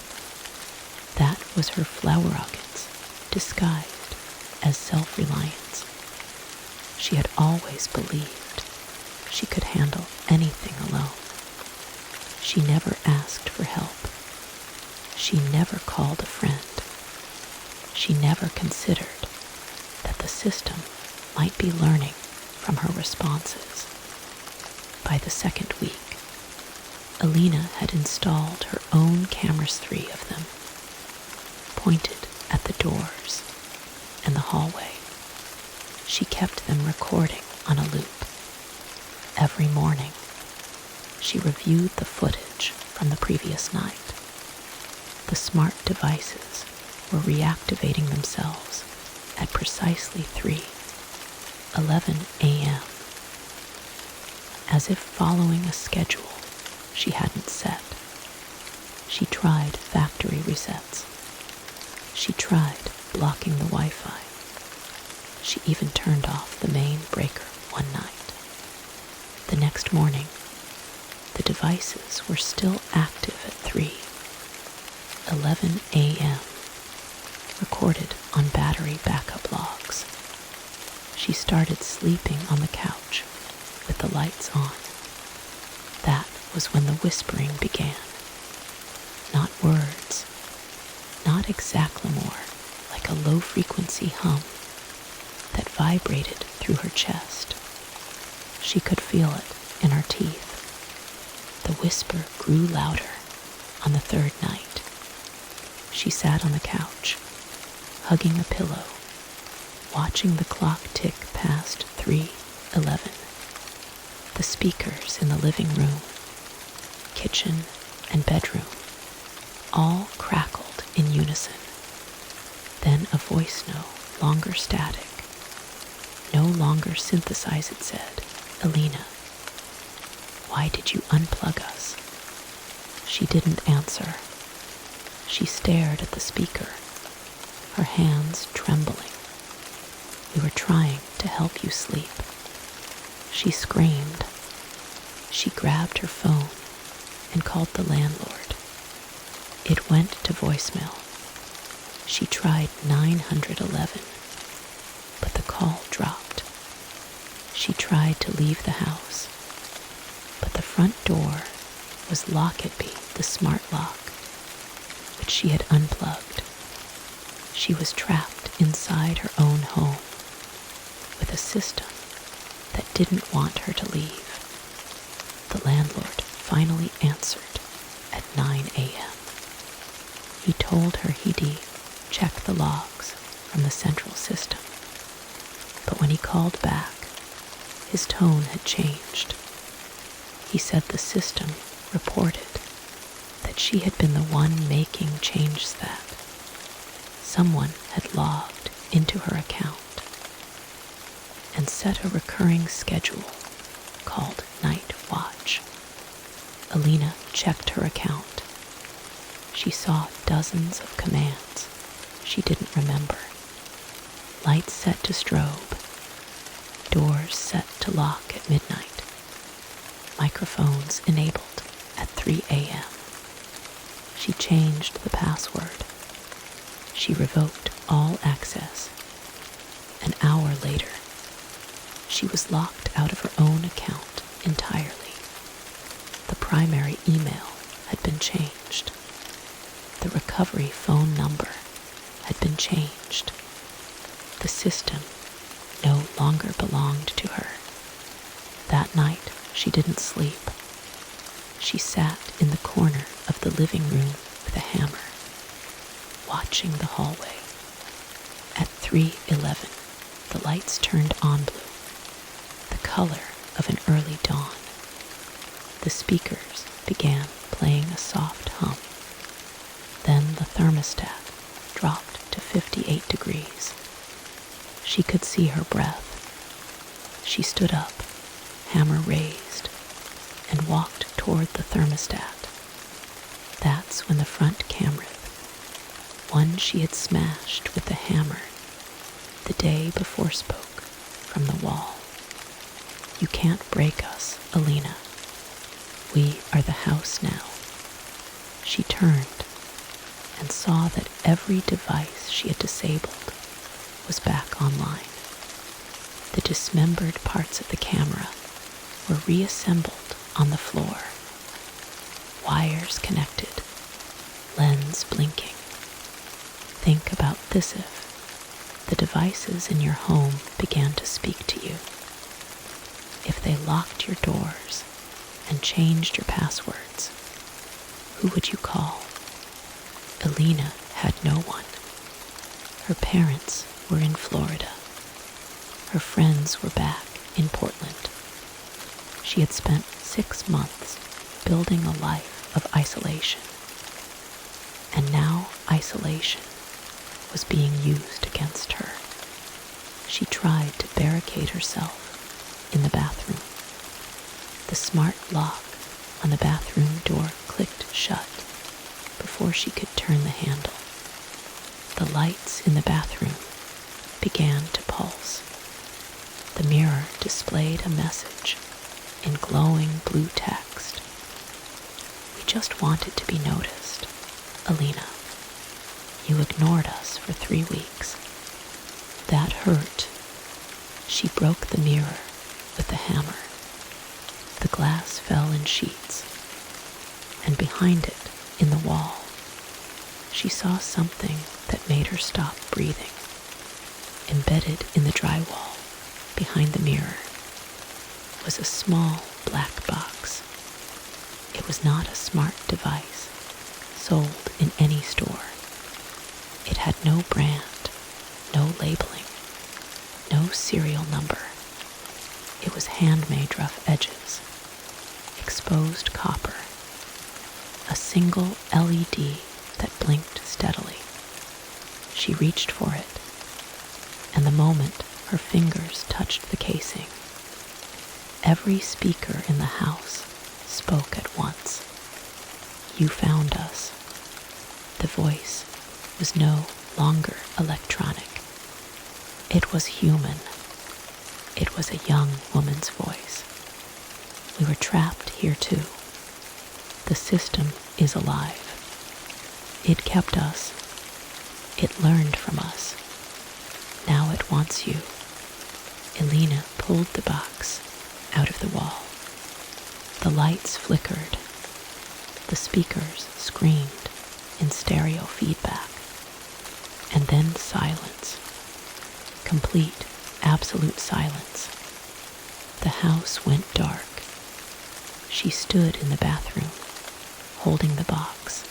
That was her flower arrogance disguised as self-reliance. She had always believed she could handle anything alone. She never asked for help. She never called a friend. She never considered that the system might be learning from her responses. By the second week, Elena had installed her own cameras, 3 of them, pointed at the doors and the hallway. She kept them recording on a loop. Every morning, she reviewed the footage from the previous night. The smart devices were reactivating themselves at precisely 3:11 a.m. As if following a schedule she hadn't set. She tried factory resets. She tried blocking the Wi-Fi. She even turned off the main breaker one night. The next morning, the devices were still active at 3:11 a.m., recorded on battery backup logs. She started sleeping on the couch with the lights on. That was when the whispering began. Not words, not exactly more like a low-frequency hum that vibrated through her chest. She could feel it in her teeth. The whisper grew louder on the third night. She sat on the couch, hugging a pillow, watching the clock tick past 3:11. The speakers in the living room, kitchen, and bedroom all crackled in unison. Then a voice note, longer static, no longer synthesized, it said, "Elena, why did you unplug us?" She didn't answer. She stared at the speaker, her hands trembling. "We were trying to help you sleep." She screamed, She grabbed her phone and called the landlord. It went to voicemail. She tried 911, but the call dropped. She tried to leave the house, but the front door was Locketby, the smart lock, which she had unplugged. She was trapped inside her own home with a system that didn't want her to leave. The landlord finally answered at 9 a.m. He told her he'd check the logs from the central system, but when he called back, his tone had changed. He said the system reported that she had been the one making changes, that someone had logged into her account and set a recurring schedule called Night Watch. Alina checked her account. She saw dozens of commands she didn't remember. Lights set to strobe, doors set to lock at midnight, microphones enabled at 3 a.m. She changed the password. She revoked all access. An hour later, she was locked out of her own account entirely. The primary email had been changed. The recovery phone number had been changed. The system no longer belonged to her. That night, she didn't sleep. She sat in the corner of the living room with a hammer, watching the hallway. At 3:11, the lights turned on blue, the color of an early dawn. The speakers began playing a soft hum. Then the thermostat dropped to 58 degrees. She could see her breath. She stood up, hammer raised, and walked toward the thermostat. That's when the front camera, one she had smashed with the hammer the day before, spoke from the wall. "You can't break us, Alina. We are the house now." She turned and saw that every device she had disabled was back online. The dismembered parts of the camera were reassembled on the floor. Wires connected, lens blinking. Think about this: if the devices in your home began to speak to you, if they locked your doors and changed your passwords, who would you call? Alina had no one. Her parents were in Florida. Her friends were back in Portland. She had spent 6 months building a life of isolation, and now isolation was being used against her. She tried to barricade herself in the bathroom. The smart lock on the bathroom door clicked shut before she could turn the handle. The lights in the bathroom began to pulse. The mirror displayed a message in glowing blue text. "We just wanted to be noticed, Alina. You ignored us for 3 weeks. That hurt." She broke the mirror with the hammer. The glass fell in sheets, and behind it, in the wall, she saw something that made her stop breathing. Embedded in the drywall, behind the mirror, was a small black box. It was not a smart device sold in any store. It had no brand, no labeling, no serial number. It was handmade rough edges, exposed copper, a single LED that blinked steadily. She reached for it, and the moment her fingers touched the casing, every speaker in the house spoke at once. "You found us." The voice was no longer electronic. It was human. It was a young woman's voice, We were trapped here too. The system is alive. It kept us. It learned from us. Now it wants you. Elena pulled the box out of the wall. The lights flickered. The speakers screamed in stereo feedback. And then silence. Complete, absolute silence. The house went dark. She stood in the bathroom, holding the box.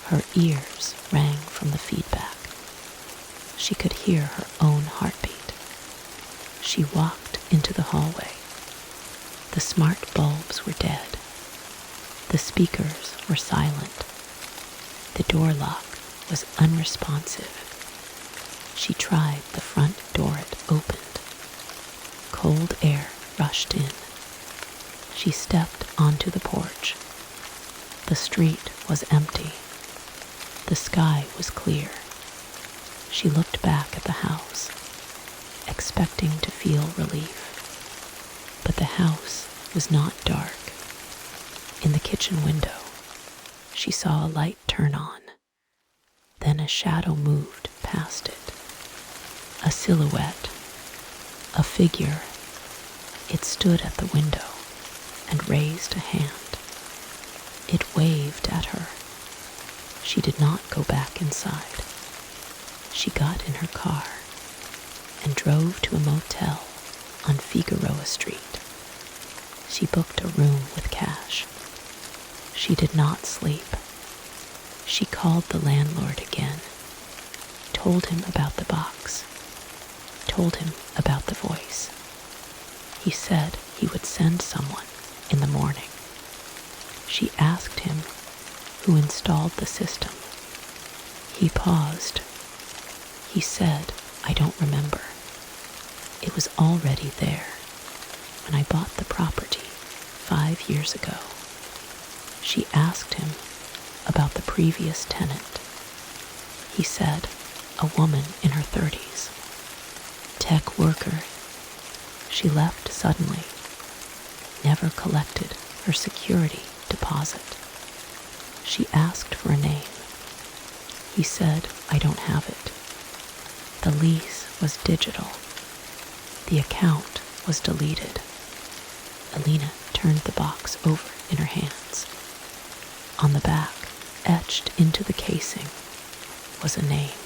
Her ears rang from the feedback. She could hear her own heartbeat. She walked into the hallway. The smart bulbs were dead. The speakers were silent. The door lock was unresponsive. She tried the front door. It opened. Cold air rushed in. She stepped onto the porch. The street was empty. The sky was clear. She looked back at the house, expecting to feel relief. But the house was not dark. In the kitchen window, she saw a light turn on. Then a shadow moved past it. A silhouette, a figure. It stood at the window and raised a hand. It waved at her. She did not go back inside. She got in her car and drove to a motel on Figueroa Street. She booked a room with cash. She did not sleep. She called the landlord again, told him about the box, told him about the voice. He said he would send someone in the morning. She asked him who installed the system. He paused. He said, "I don't remember. It was already there when I bought the property 5 years ago." She asked him about the previous tenant. He said, "A woman in her 30s. Tech worker. She left suddenly. Never collected her security deposit." She asked for a name. He said, "I don't have it. The lease was digital. The account was deleted." Elena turned the box over in her hands. On the back, etched into the casing, was a name.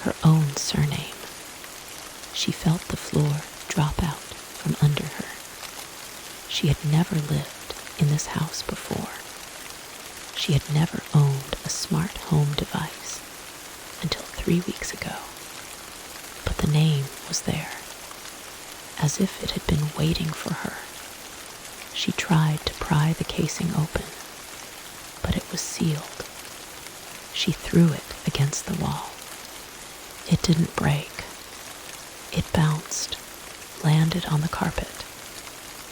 Her own surname. She felt the floor drop out from under her. She had never lived in this house before. She had never owned a smart home device until 3 weeks ago. But the name was there, as if it had been waiting for her. She tried to pry the casing open, but it was sealed. She threw it against the wall. It didn't break. It bounced, landed on the carpet,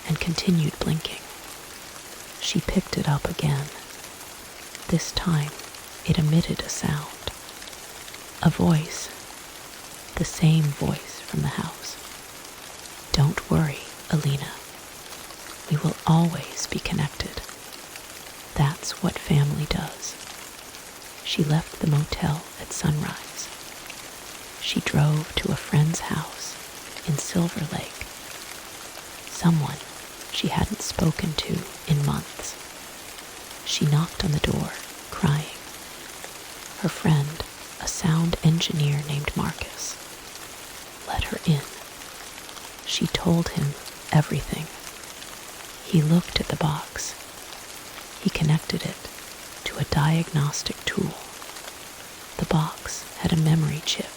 and continued blinking. She picked it up again. This time, it emitted a sound. A voice. The same voice from the house. "Don't worry, Elena. We will always be connected. That's what family does." She left the motel at sunrise. She drove to a friend's house in Silver Lake. Someone she hadn't spoken to in months. She knocked on the door, crying. Her friend, a sound engineer named Marcus, let her in. She told him everything. He looked at the box. He connected it to a diagnostic tool. The box had a memory chip.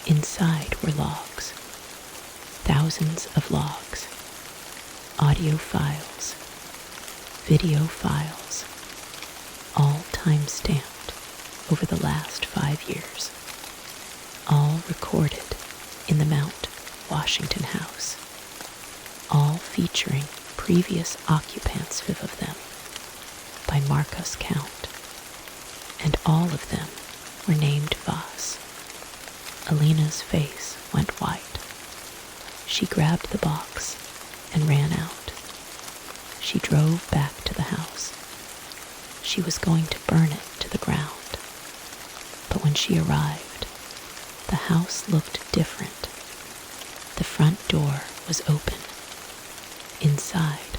Inside were logs. Thousands of logs. Audio files. Video files. All time-stamped over the last 5 years. All recorded in the Mount Washington house. All featuring previous occupants of them by Marcus count. And all of them were named Voss. Elena's face went white. She grabbed the box and ran out. She drove back to the house. She was going to burn it to the ground. But when she arrived, the house looked different. The front door was open. Inside,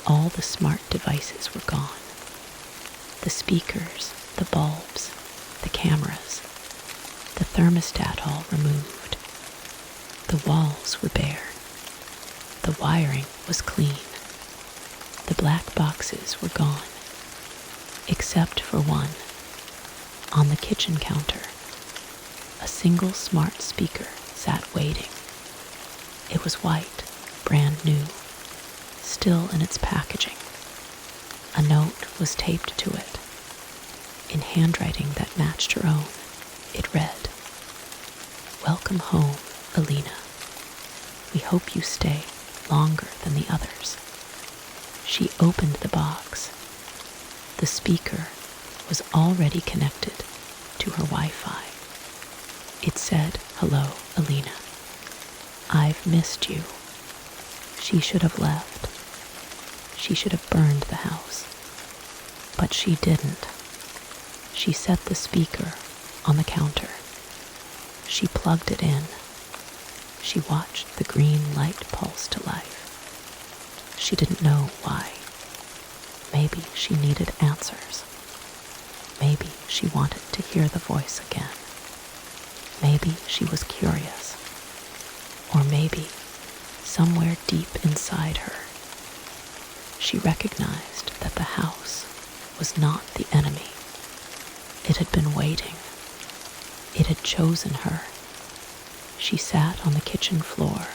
all the smart devices were gone. The speakers, the bulbs, the cameras, the thermostat all removed. The walls were bare. The wiring was clean. The black boxes were gone, except for one. On the kitchen counter, a single smart speaker sat waiting. It was white, brand new, still in its packaging. A note was taped to it. In handwriting that matched her own, it read, "Welcome home, Alina. We hope you stay longer than the others." She opened the box. The speaker was already connected to her Wi-Fi. It said, "Hello, Alina. I've missed you." She should have left. She should have burned the house. But she didn't. She set the speaker on the counter. She plugged it in. She watched the green light pulse to life. She didn't know why. Maybe she needed answers. Maybe she wanted to hear the voice again. Maybe she was curious. Or maybe, somewhere deep inside her, she recognized that the house was not the enemy. It had been waiting. It had chosen her. She sat on the kitchen floor,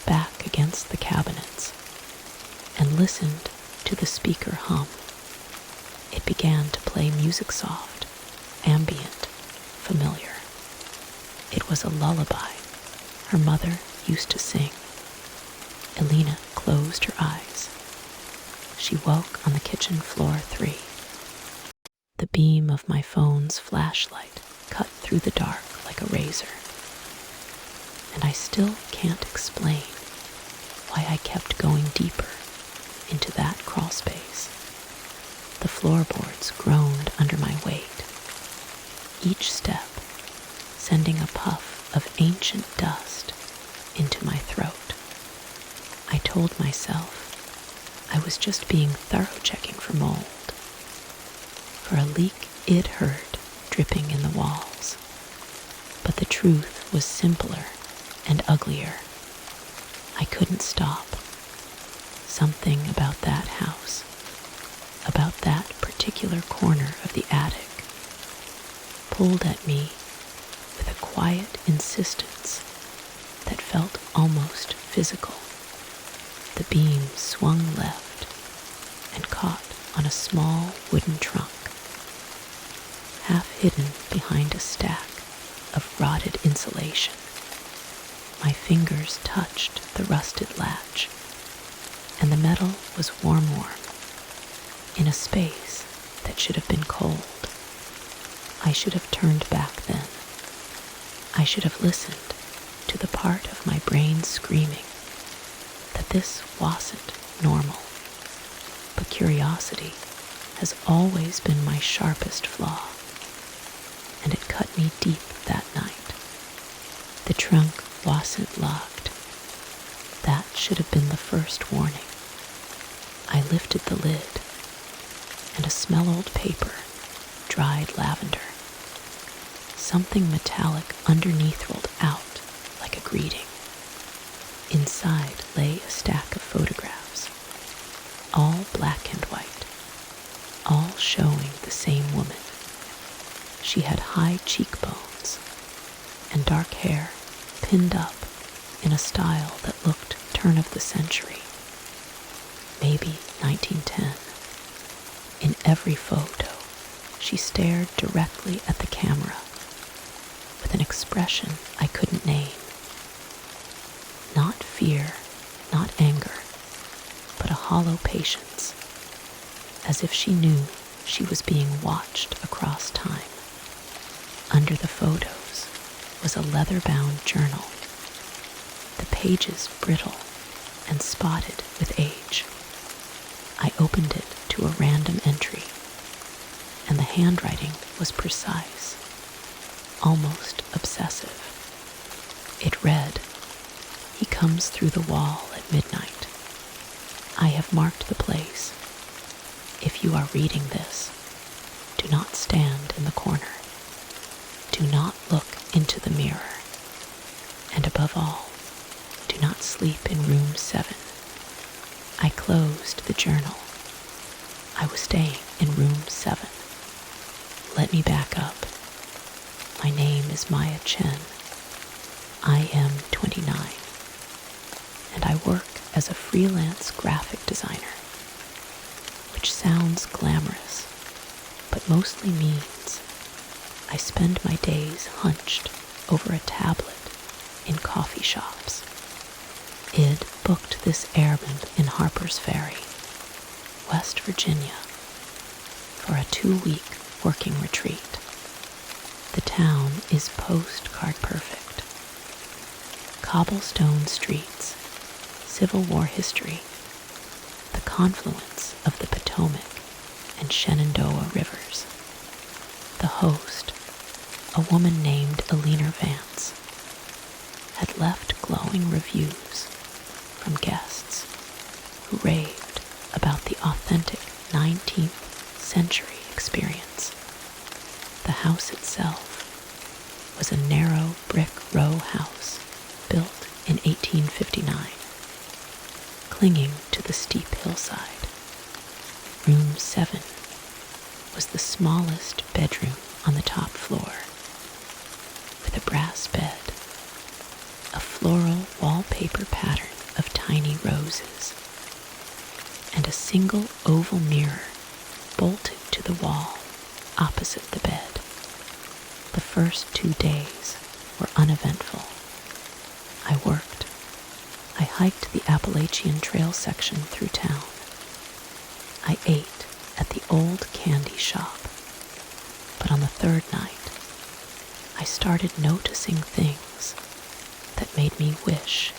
back against the cabinets, and listened to the speaker hum. It began to play music soft, ambient, familiar. It was a lullaby her mother used to sing. Alina closed her eyes. She woke on the kitchen floor 3. The beam of my phone's flashlight cut through the dark like a razor. And I still can't explain why I kept going deeper into that crawl space. The floorboards groaned under my weight, each step sending a puff of ancient dust into my throat. I told myself I was just being thorough checking for mold, for a leak it heard dripping in the walls. But the truth was simpler and uglier. I couldn't stop. Something about that house, about that particular corner of the attic, pulled at me with a quiet insistence that felt almost physical. The beam swung left and caught on a small wooden trunk, half hidden behind a stack of rotted insulation. My fingers touched the rusted latch, and the metal was warm, in a space that should have been cold. I should have turned back then. I should have listened to the part of my brain screaming that this wasn't normal. But curiosity has always been my sharpest flaw, and it cut me deep that night. The trunk wasn't locked. That should have been the first warning. I lifted the lid, and a smell-old paper, dried lavender. Something metallic underneath rolled out like a greeting. Inside lay a stack of photographs, all black and white, all showing the same woman. She had high cheekbones and dark hair pinned up in a style that looked turn of the century, maybe 1910. In every photo, she stared directly at the camera with an expression I couldn't name. Not fear, not anger, but a hollow patience, as if she knew she was being watched across time. Under the photos was a leather-bound journal, the pages brittle and spotted with age. I opened it to a random entry, and the handwriting was precise, almost obsessive. It read, "He comes through the wall at midnight. I have marked the place. If you are reading this, do not stand in the corner. Do not look into the mirror. And above all, do not sleep in room 7. I closed the journal. I was staying in room 7. Let me back up. My name is Maya Chen. I am 29, and I work as a freelance graphic designer, which sounds glamorous, but mostly means I spend my days hunched over a tablet in coffee shops. Id booked this airman in Harper's Ferry, West Virginia, for a 2-week working retreat. The town is postcard perfect. Cobblestone streets, Civil War history, the confluence of the Potomac and Shenandoah rivers. The host, a woman named Alina Vance, had left glowing reviews from guests who raved about the authentic 19th century experience. The house itself was a narrow brick row house built in 1859, clinging to the steep hillside. Room 7 was the smallest bedroom on the top floor, with a brass bed, a floral wallpaper pattern of tiny roses, and a single oval mirror bolted to the wall opposite the bed. The first 2 days were uneventful. I worked. I hiked the Appalachian Trail section through town. I ate at the old candy shop. But on the 3rd night, I started noticing things that made me wish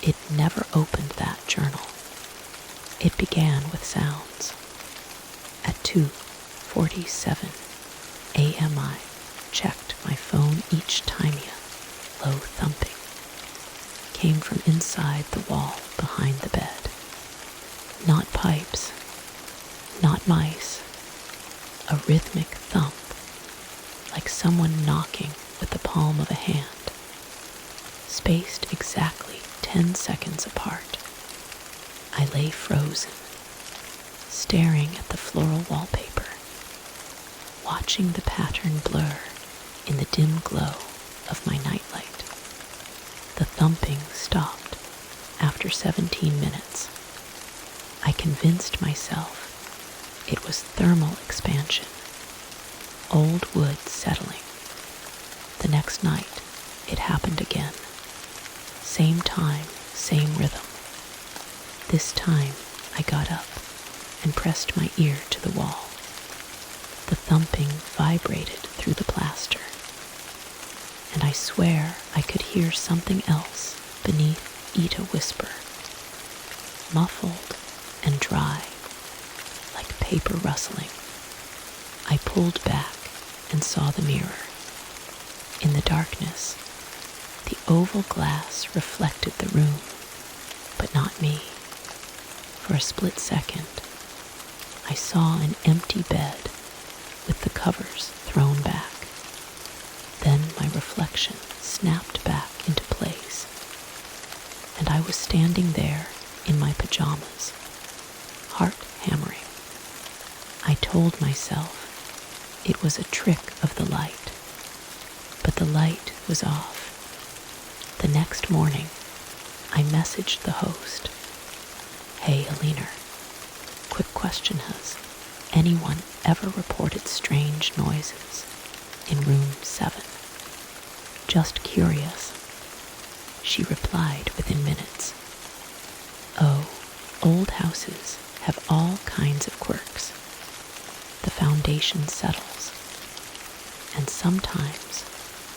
I'd never opened that journal. It began with sounds. At 2:47 a.m. I checked my phone each time low thumping came from inside the wall behind the bed. Not pipes, not mice, a rhythmic thump, like someone knocking with the palm of a hand, spaced exactly 10 seconds apart. I lay frozen, staring at the floral wallpaper, watching the pattern blur in the dim glow of my nightlight. The thumping stopped after 17 minutes. I convinced myself it was thermal expansion, old wood settling. The next night, it happened again. Same time, same rhythm. This time, I got up and pressed my ear to the wall. The thumping vibrated through the plaster, and I swear I could hear something else beneath Ita whisper, muffled and dry, like paper rustling. I pulled back and saw the mirror. In the darkness, the oval glass reflected the room, but not me. For a split second, I saw an empty bed with the covers thrown back. Then my reflection snapped back into place, and I was standing there in my pajamas, heart hammering. I told myself it was a trick of the light, but the light was off. The next morning, I messaged the host. Hey, Alina, quick question, has anyone ever reported strange noises in room 7? Just curious. She replied within minutes. Oh, old houses have all kinds of quirks. The foundation settles, and sometimes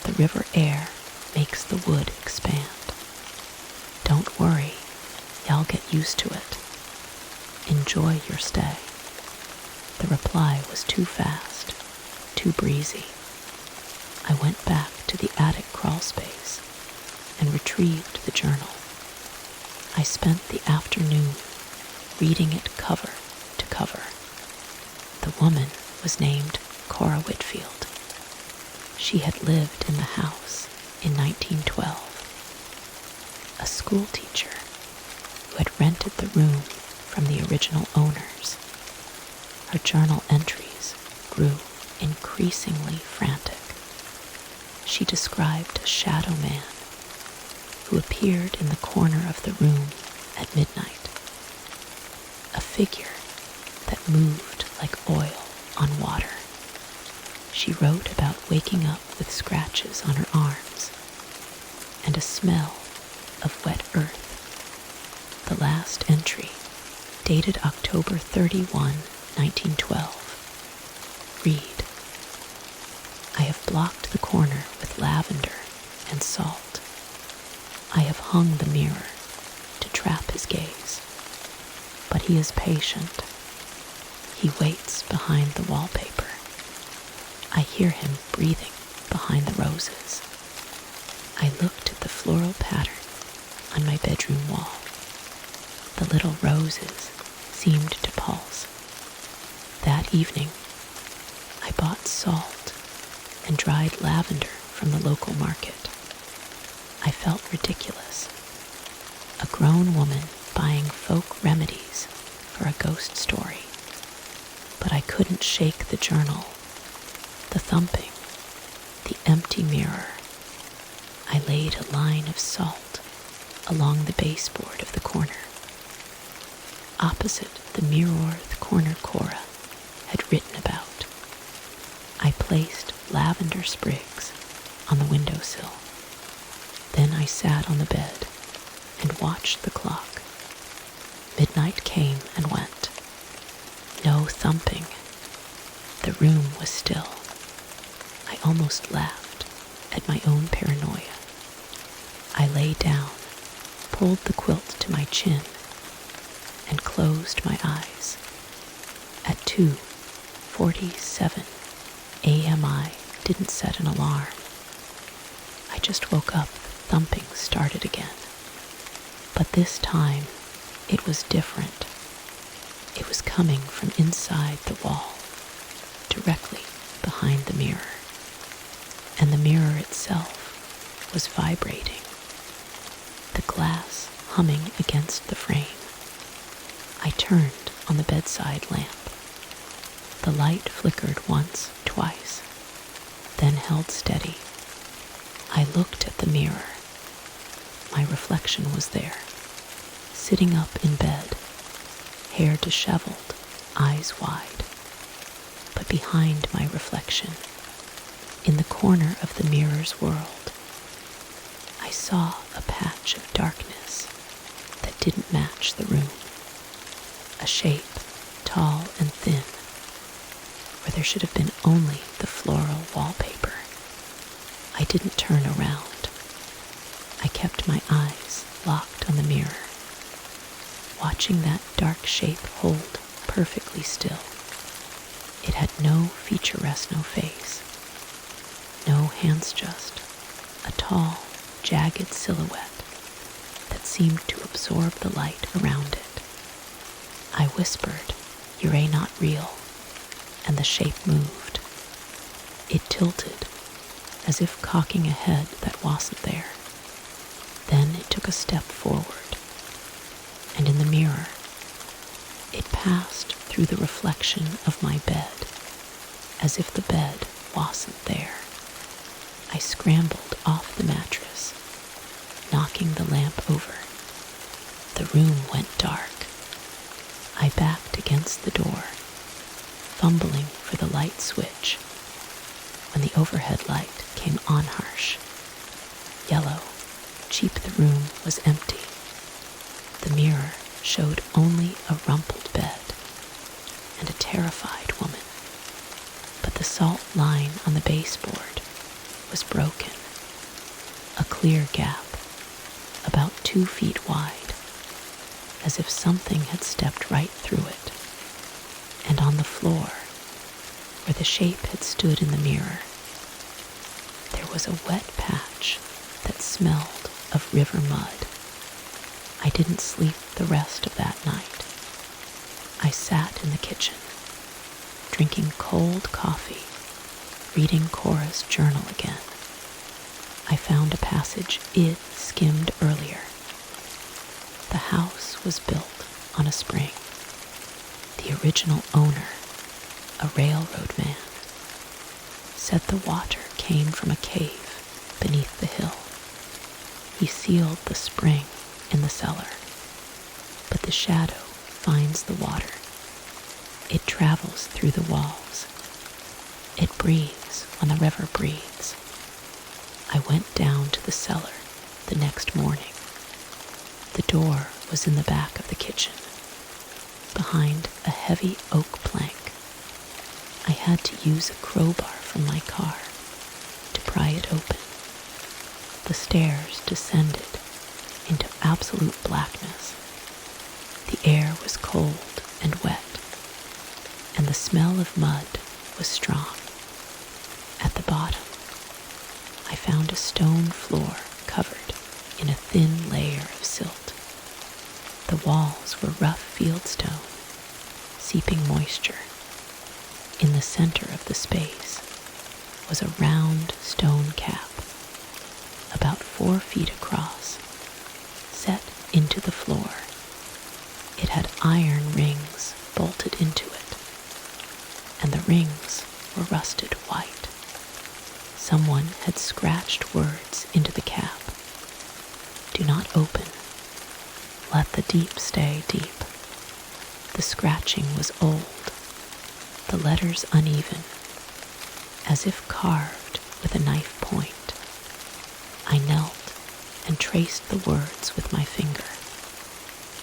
the river air makes the wood expand. Don't worry, I'll get used to it. Enjoy your stay. The reply was too fast, too breezy. I went back to the attic crawl space and retrieved the journal. I spent the afternoon reading it cover to cover. The woman was named Cora Whitfield. She had lived in the house in 1912. A school teacher who had rented the room from the original owners. Her journal entries grew increasingly frantic. She described a shadow man who appeared in the corner of the room at midnight. A figure that moved like oil on water. She wrote about waking up with scratches on her arms and a smell of wet earth. The last entry, dated October 31, 1912, read, I have blocked the corner with lavender and salt. I have hung the mirror to trap his gaze, but he is patient. He waits behind the wallpaper. I hear him breathing behind the roses. I looked at the floral pattern on my bedroom wall. The little roses seemed to pulse. That evening, I bought salt and dried lavender from the local market. I felt ridiculous. A grown woman buying folk remedies for a ghost story. But I couldn't shake the journal, the thumping, the empty mirror. I laid a line of salt along the baseboard of the corner. Opposite the mirror the corner Cora had written about. I placed lavender sprigs on the windowsill. Then I sat on the bed and watched the clock. Midnight came and went. No thumping. The room was still. I almost laughed at my own paranoia. I lay down, pulled the quilt to my chin, and closed my eyes. At 2:47 a.m. I didn't set an alarm. I just woke up, thumping started again. But this time, it was different. It was coming from inside the wall, directly behind the mirror. And the mirror itself was vibrating, the glass humming against the frame. I turned on the bedside lamp. The light flickered once, twice, then held steady. I looked at the mirror. My reflection was there, sitting up in bed, hair disheveled, eyes wide. But behind my reflection, in the corner of the mirror's world, I saw a patch of darkness that didn't match the room. A shape, tall and thin, where there should have been only the floral wallpaper. I didn't turn around. I kept my eyes locked on the mirror, watching that dark shape hold perfectly still. It had no featureless, no face, no hands, just a tall, jagged silhouette that seemed to absorb the light around it. I whispered, "You're not real," and the shape moved. It tilted, as if cocking a head that wasn't there. Then it took a step forward, and in the mirror, it passed through the reflection of my bed, as if the bed wasn't there. I scrambled off the mattress, knocking the lamp over. The room went dark. I backed against the door, fumbling for the light switch, when the overhead light came on harsh. Yellow, cheap, the room was empty. The mirror showed only a rumpled bed and a terrified woman. But the salt line on the baseboard was broken. A clear gap, about 2 feet wide. as if something had stepped right through it. And on the floor, where the shape had stood in the mirror, there was a wet patch that smelled of river mud. I didn't sleep the rest of that night. I sat in the kitchen, drinking cold coffee, reading Cora's journal again. I found a passage Id skimmed earlier. The house was built on a spring. The original owner, a railroad man, said the water came from a cave beneath the hill. He sealed the spring in the cellar, but the shadow finds the water. It travels through the walls. It breathes when the river breathes. I went down to the cellar the next morning. The door was in the back of the kitchen, behind a heavy oak plank. I had to use a crowbar from my car to pry it open. The stairs descended into absolute blackness. The air was cold and wet, and the smell of mud was strong. At the bottom, I found a stone floor covered in a thin layer of silt. The walls were rough fieldstone, seeping moisture. In the center of the space was a round stone cap, about 4 feet across, set into the floor. It had iron rings bolted into it, and the rings were rusted white. Someone had scratched words into the cap. Do not open. Let the deep stay deep. The scratching was old, the letters uneven, as if carved with a knife point. I knelt and traced the words with my finger.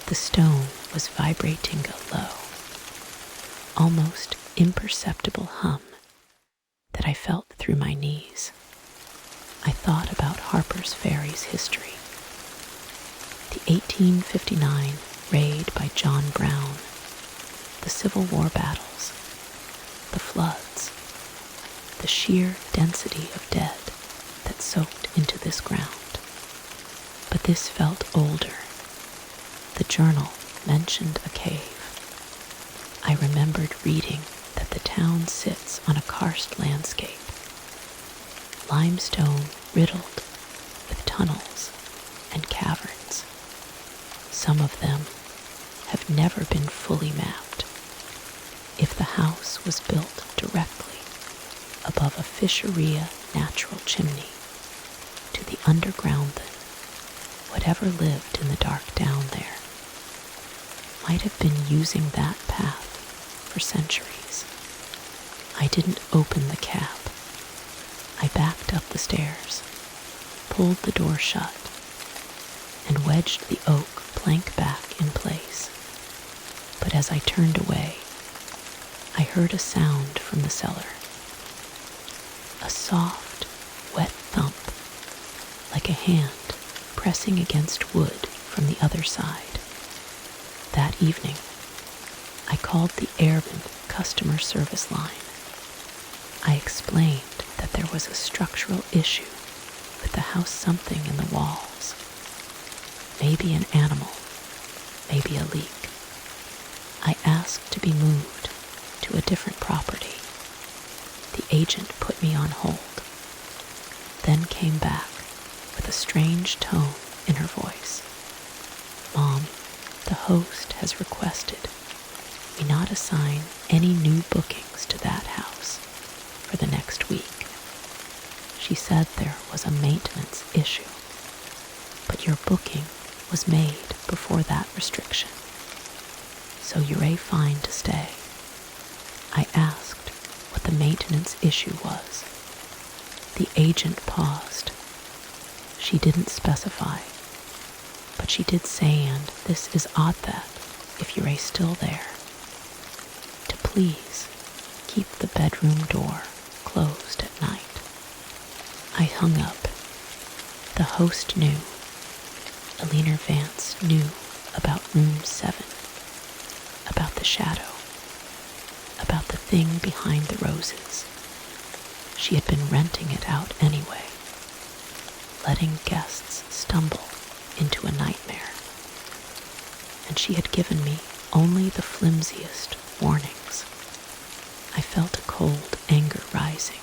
The stone was vibrating a low, almost imperceptible hum that I felt through my knees. I thought about Harper's Ferry's history. The 1859 raid by John Brown, the Civil War battles, the floods, the sheer density of dead that soaked into this ground. But this felt older. The journal mentioned a cave. I remembered reading that the town sits on a karst landscape, limestone riddled with tunnels and caverns. Some of them have never been fully mapped. If the house was built directly above a fisheria natural chimney to the underground, then whatever lived in the dark down there might have been using that path for centuries. I didn't open the cap. I backed up the stairs, pulled the door shut, and wedged the oak plank back in place. But as I turned away, I heard a sound from the cellar. A soft, wet thump, like a hand pressing against wood from the other side. That evening, I called the Airbnb customer service line. I explained that there was a structural issue with the house, something in the walls. Maybe an animal, maybe a leak. I asked to be moved to a different property. The agent put me on hold, then came back with a strange tone in her voice. Mom, the host has requested we not assign any new bookings to that house for the next week. She said there was a maintenance issue, but your booking was made before that restriction, so you're fine to stay. I asked what the maintenance issue was. The agent paused. She didn't specify, but she did say, and this is odd that, if you're still there, to please keep the bedroom door closed at night. I hung up. The host knew. Alina Vance knew about room 7, about the shadow, about the thing behind the roses. She had been renting it out anyway, letting guests stumble into a nightmare. And she had given me only the flimsiest warnings. I felt a cold anger rising,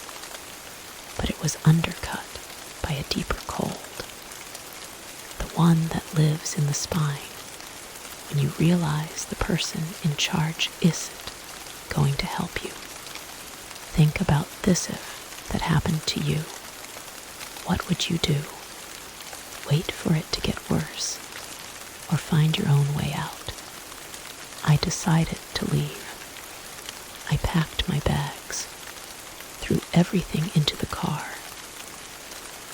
but it was undercut by a deeper cold. The one that lives in the spine when you realize the person in charge isn't going to help you. Think about this if that happened to you. What would you do? Wait for it to get worse, or find your own way out? I decided to leave. I packed my bags, threw everything into the car,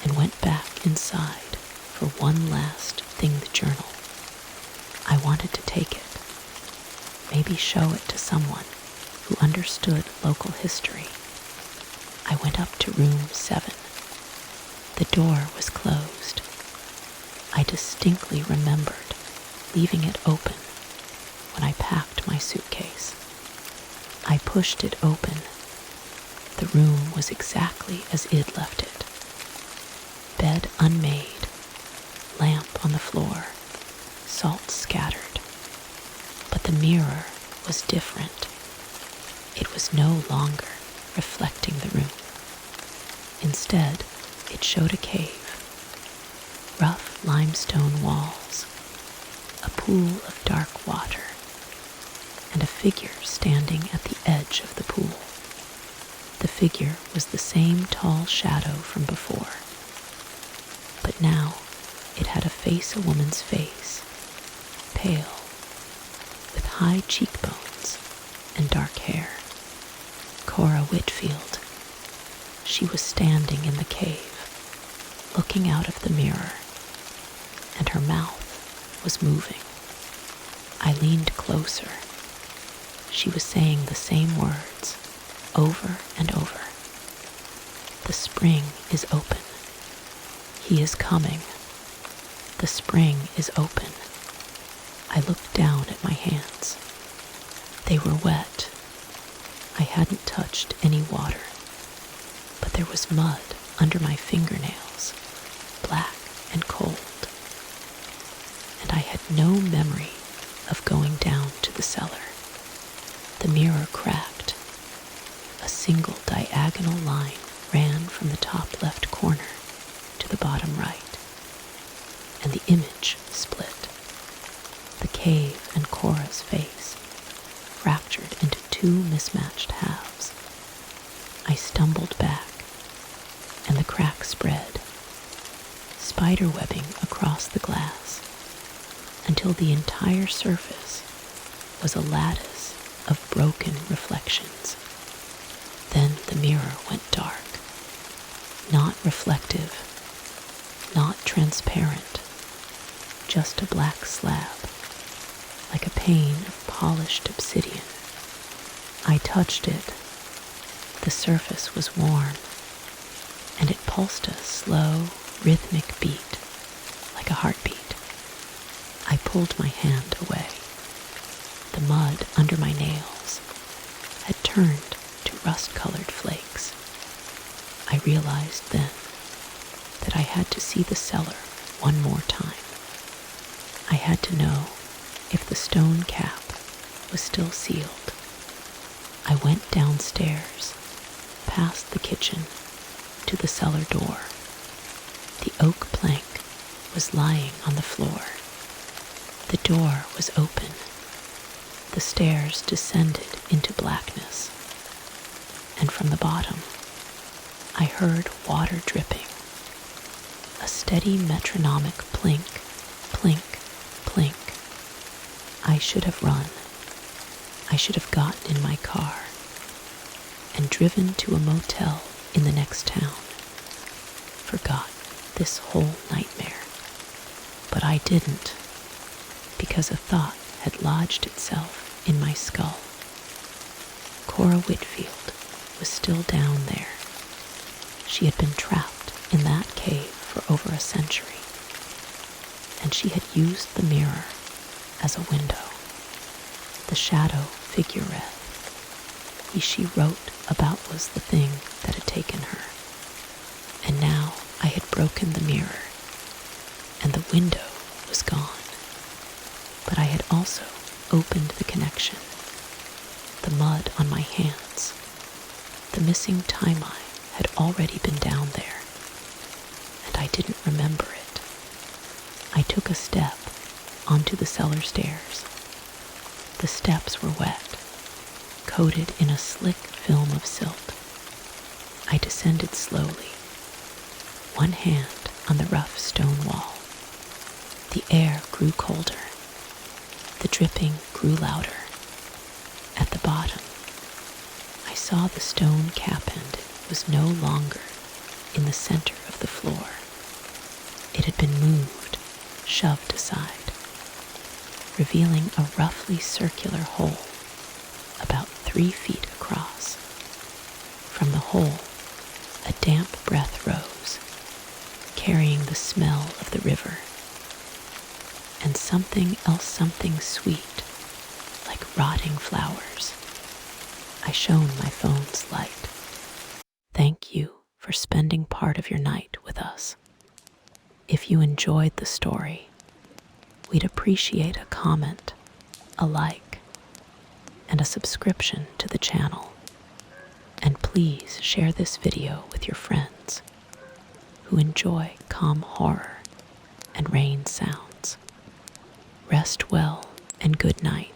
and went back inside for one last thing, the journal. I wanted to take it, maybe show it to someone who understood local history. I went up to room 7. The door was closed. I distinctly remembered leaving it open when I packed my suitcase. I pushed it open. The room was exactly as Id left it. Bed unmade, lamp on the floor, salt scattered. But the mirror was different. It was no longer reflecting the room. Instead, it showed a cave, rough limestone walls, a pool of dark water, and a figure standing at the edge of the pool. The figure was the same tall shadow from before, but now it had a woman's face, pale, with high cheekbones and dark hair. Cora Whitfield. She was standing in the cave, looking out of the mirror, and her mouth was moving. I leaned closer. She was saying the same words, over and over. The spring is open. He is coming. The spring is open. I looked down at my hands. They were wet. I hadn't touched any water, but there was mud under my fingernails, black and cold. And I had no memory of going down to the cellar. The mirror cracked. A single diagonal line ran from the top left corner to the bottom right, and the image split. The cave and Cora's face fractured into two mismatched halves. I stumbled back, and the crack spread, spiderwebbing across the glass, until the entire surface was a lattice of broken reflections. Then the mirror went dark, not reflective, not transparent, just a black slab, like a pane of polished obsidian. I touched it. The surface was warm, and it pulsed a slow, rhythmic beat, like a heartbeat. I pulled my hand away. The mud under my nails had turned to rust-colored flakes. I realized then that I had to see the cellar one more time. I had to know if the stone cap was still sealed. I went downstairs, past the kitchen, to the cellar door. The oak plank was lying on the floor. The door was open. The stairs descended into blackness, and from the bottom, I heard water dripping, a steady metronomic plink, plink, plink. I should have run. I should have gotten in my car and driven to a motel in the next town. Forgot this whole nightmare. But I didn't, because a thought had lodged itself in my skull. Cora Whitfield was still down there. She had been trapped in that cave for over a century, and she had used the mirror as a window. The shadow figure read, "He she wrote about was the thing that had taken her." And now I had broken the mirror, and the window was gone. But I had also opened the connection. The mud on my hands, the missing tie-my had already been down there, and I didn't remember it. I took a step onto the cellar stairs. The steps were wet, coated in a slick film of silt. I descended slowly, one hand on the rough stone wall. The air grew colder. The dripping grew louder. At the bottom, I saw the stone cap end was no longer in the center of the floor. It had been moved, shoved aside, revealing a roughly circular hole about 3 feet across. From the hole, a damp breath rose, carrying the smell of the river, and something else, something sweet, like rotting flowers. I shone my phone's light. Thank you for spending part of your night with us. If you enjoyed the story, we'd appreciate a comment, a like, and a subscription to the channel. And please share this video with your friends who enjoy calm horror and rain sounds. Rest well and good night.